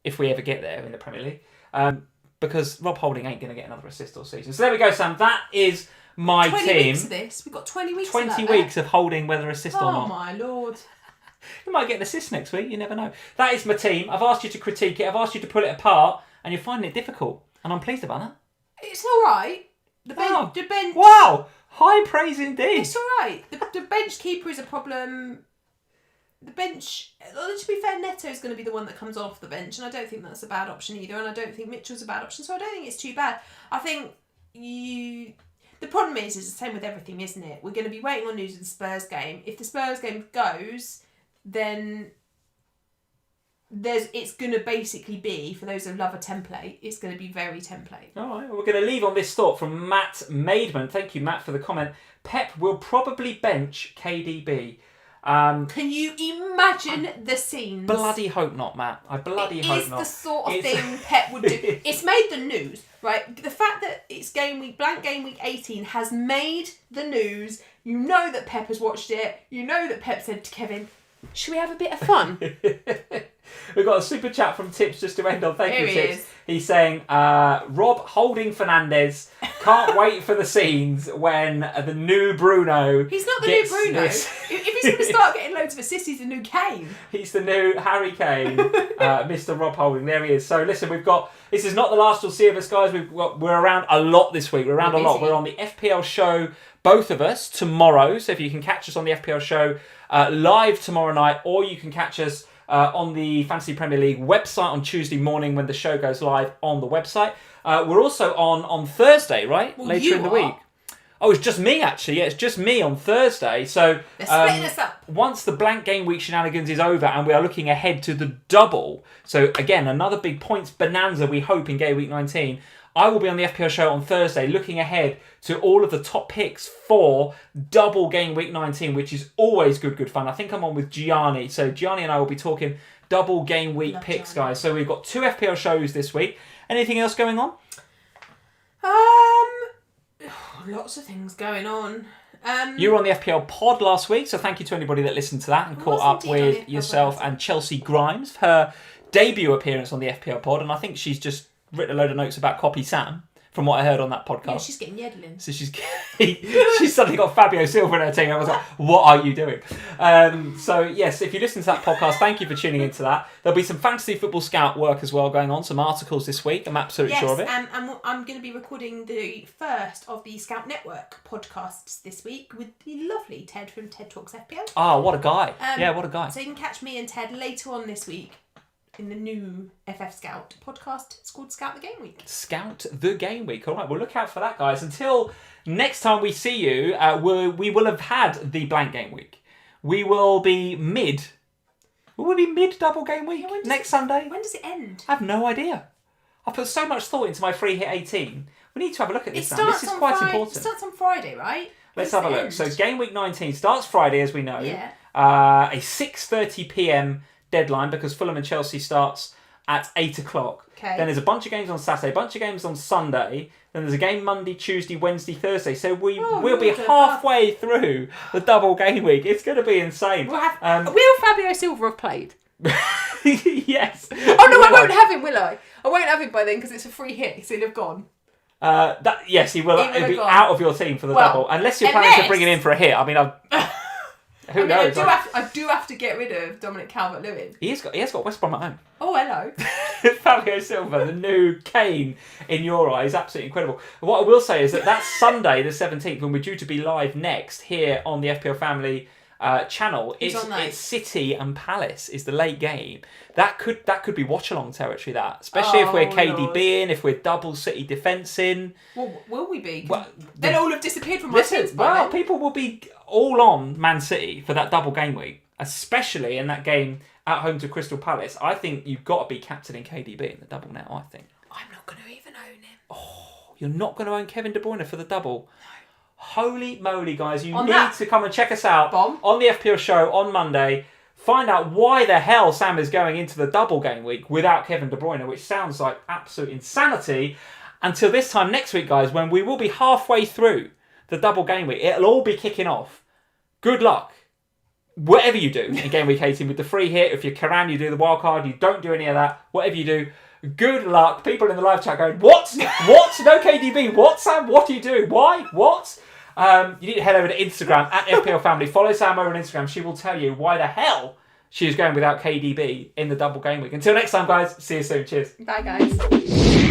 if we ever get there in the Premier League, because Rob Holding ain't going to get another assist all season. So there we go, Sam. That is my 20 team. 20 weeks of this. We've got 20 weeks. 20 weeks of Holding whether assist or not. Oh my lord. You might get an assist next week, you never know. That is my team. I've asked you to critique it, I've asked you to pull it apart, and you're finding it difficult. And I'm pleased about that. It's alright. The bench. Wow! High praise indeed. It's alright. The bench keeper is a problem. The bench, to be fair, Neto's going to be the one that comes off the bench, and I don't think that's a bad option either, and I don't think Mitchell's a bad option, so I don't think it's too bad. I think the problem is the same with everything, isn't it? We're going to be waiting on news of the Spurs game. If the Spurs game goes, then it's going to basically be, for those who love a template, it's going to be very template. All right, we're going to leave on this thought from Matt Maidman. Thank you, Matt, for the comment. Pep will probably bench KDB. Can you imagine the scenes? Bloody hope not, Matt. I bloody hope not. It's the sort of thing Pep would do. It's made the news, right? The fact that it's game week 18 has made the news. You know that Pep has watched it. You know that Pep said to Kevin, should we have a bit of fun? We've got a super chat from Tips just to end on. Thank you, Tips. Is. He's saying, Rob Holding Fernandes can't wait for the scenes when the new Bruno. He's not the new Bruno. If he's going to start getting loads of assists, he's the new Kane. He's the new Harry Kane, Mr. Rob Holding. There he is. So listen, this is not the last you'll see of us, guys. We're around a lot this week. We're around a lot. We're on the FPL show, both of us, tomorrow. So if you can catch us on the FPL show live tomorrow night, or you can catch us on the Fantasy Premier League website on Tuesday morning when the show goes live on the website. We're also on Thursday, right? Well, later in the week. Oh, it's just me, actually. Yeah, it's just me on Thursday. So they're splitting us up. Once the blank game week shenanigans is over and we are looking ahead to the double, so again, another big points bonanza we hope in game week 19, I will be on the FPL show on Thursday looking ahead to all of the top picks for double game week 19, which is always good fun. I think I'm on with Gianni. So Gianni and I will be talking double game week picks, guys. So we've got 2 FPL shows this week. Anything else going on? Lots of things going on. You were on the FPL pod last week, so thank you to anybody that listened to that and caught up with yourself and Chelsea Grimes for her debut appearance on the FPL pod. And I think she's just written a load of notes about Copy Sam, from what I heard on that podcast. Yeah, she's getting Yedlin. So she's suddenly got Fabio Silva in her team. I was like, what are you doing? So yes, if you listen to that podcast, thank you for tuning into that. There'll be some Fantasy Football Scout work as well going on, some articles this week. I'm absolutely sure of it. Yes, and I'm going to be recording the first of the Scout Network podcasts this week with the lovely Ted from TED Talks FPL. Oh, what a guy. Yeah, what a guy. So you can catch me and Ted later on this week in the new FF Scout podcast. It's called Scout the Game Week. Scout the Game Week. All right, well, look out for that, guys. Until next time we see you, we will have had the blank game week. We will be mid. Will we be mid double game week next Sunday? When does it end? I have no idea. I put so much thought into my free hit 18. We need to have a look at this now. This is quite important. It starts on Friday, right? Let's have a look. So game week 19 starts Friday, as we know. Yeah. A 6:30 p.m. deadline because Fulham and Chelsea starts at 8 o'clock. Okay. Then there's a bunch of games on Saturday, a bunch of games on Sunday. Then there's a game Monday, Tuesday, Wednesday, Thursday. So we'll be halfway through the double game week. It's going to be insane. Will Fabio Silva have played? Yes. Oh no, I won't have him, will I? I won't have him by then because it's a free hit, so he'll have gone. Yes, he will. He'll be out of your team for the double, unless you're planning to bring him in for a hit. I mean, who knows? I do have to get rid of Dominic Calvert-Lewin. He has got West Brom at home. Oh, hello. Fabio Silva, the new Kane in your eyes, absolutely incredible. What I will say is that Sunday, the 17th, when we're due to be live next here on the FPL Family channel, it's City and Palace is the late game. That could be watch along territory. That, especially if we're KDB in, if we're double City defence in. Well, will we be? Well, they'll all have disappeared from my teams. Well, people will be all on Man City for that double game week, especially in that game at home to Crystal Palace. I think you've got to be captaining KDB in the double now. I think. I'm not going to even own him. Oh, You're not going to own Kevin De Bruyne for the double. Holy moly, guys. You On need that to come and check us out bomb. on the FPL show on Monday. Find out why the hell Sam is going into the double game week without Kevin De Bruyne, which sounds like absolute insanity. Until this time next week, guys, when we will be halfway through the double game week. It'll all be kicking off. Good luck. Whatever you do in Game Week 18 with the free hit, if you're Karan, you do the wildcard, you don't do any of that. Whatever you do, good luck. People in the live chat going, what? What? No KDB. What, Sam? What do you do? Why? What? You need to head over to Instagram at FPL Family. Follow Sam over on Instagram. She will tell you why the hell she is going without KDB in the double game week. Until next time, guys. See you soon. Cheers. Bye, guys.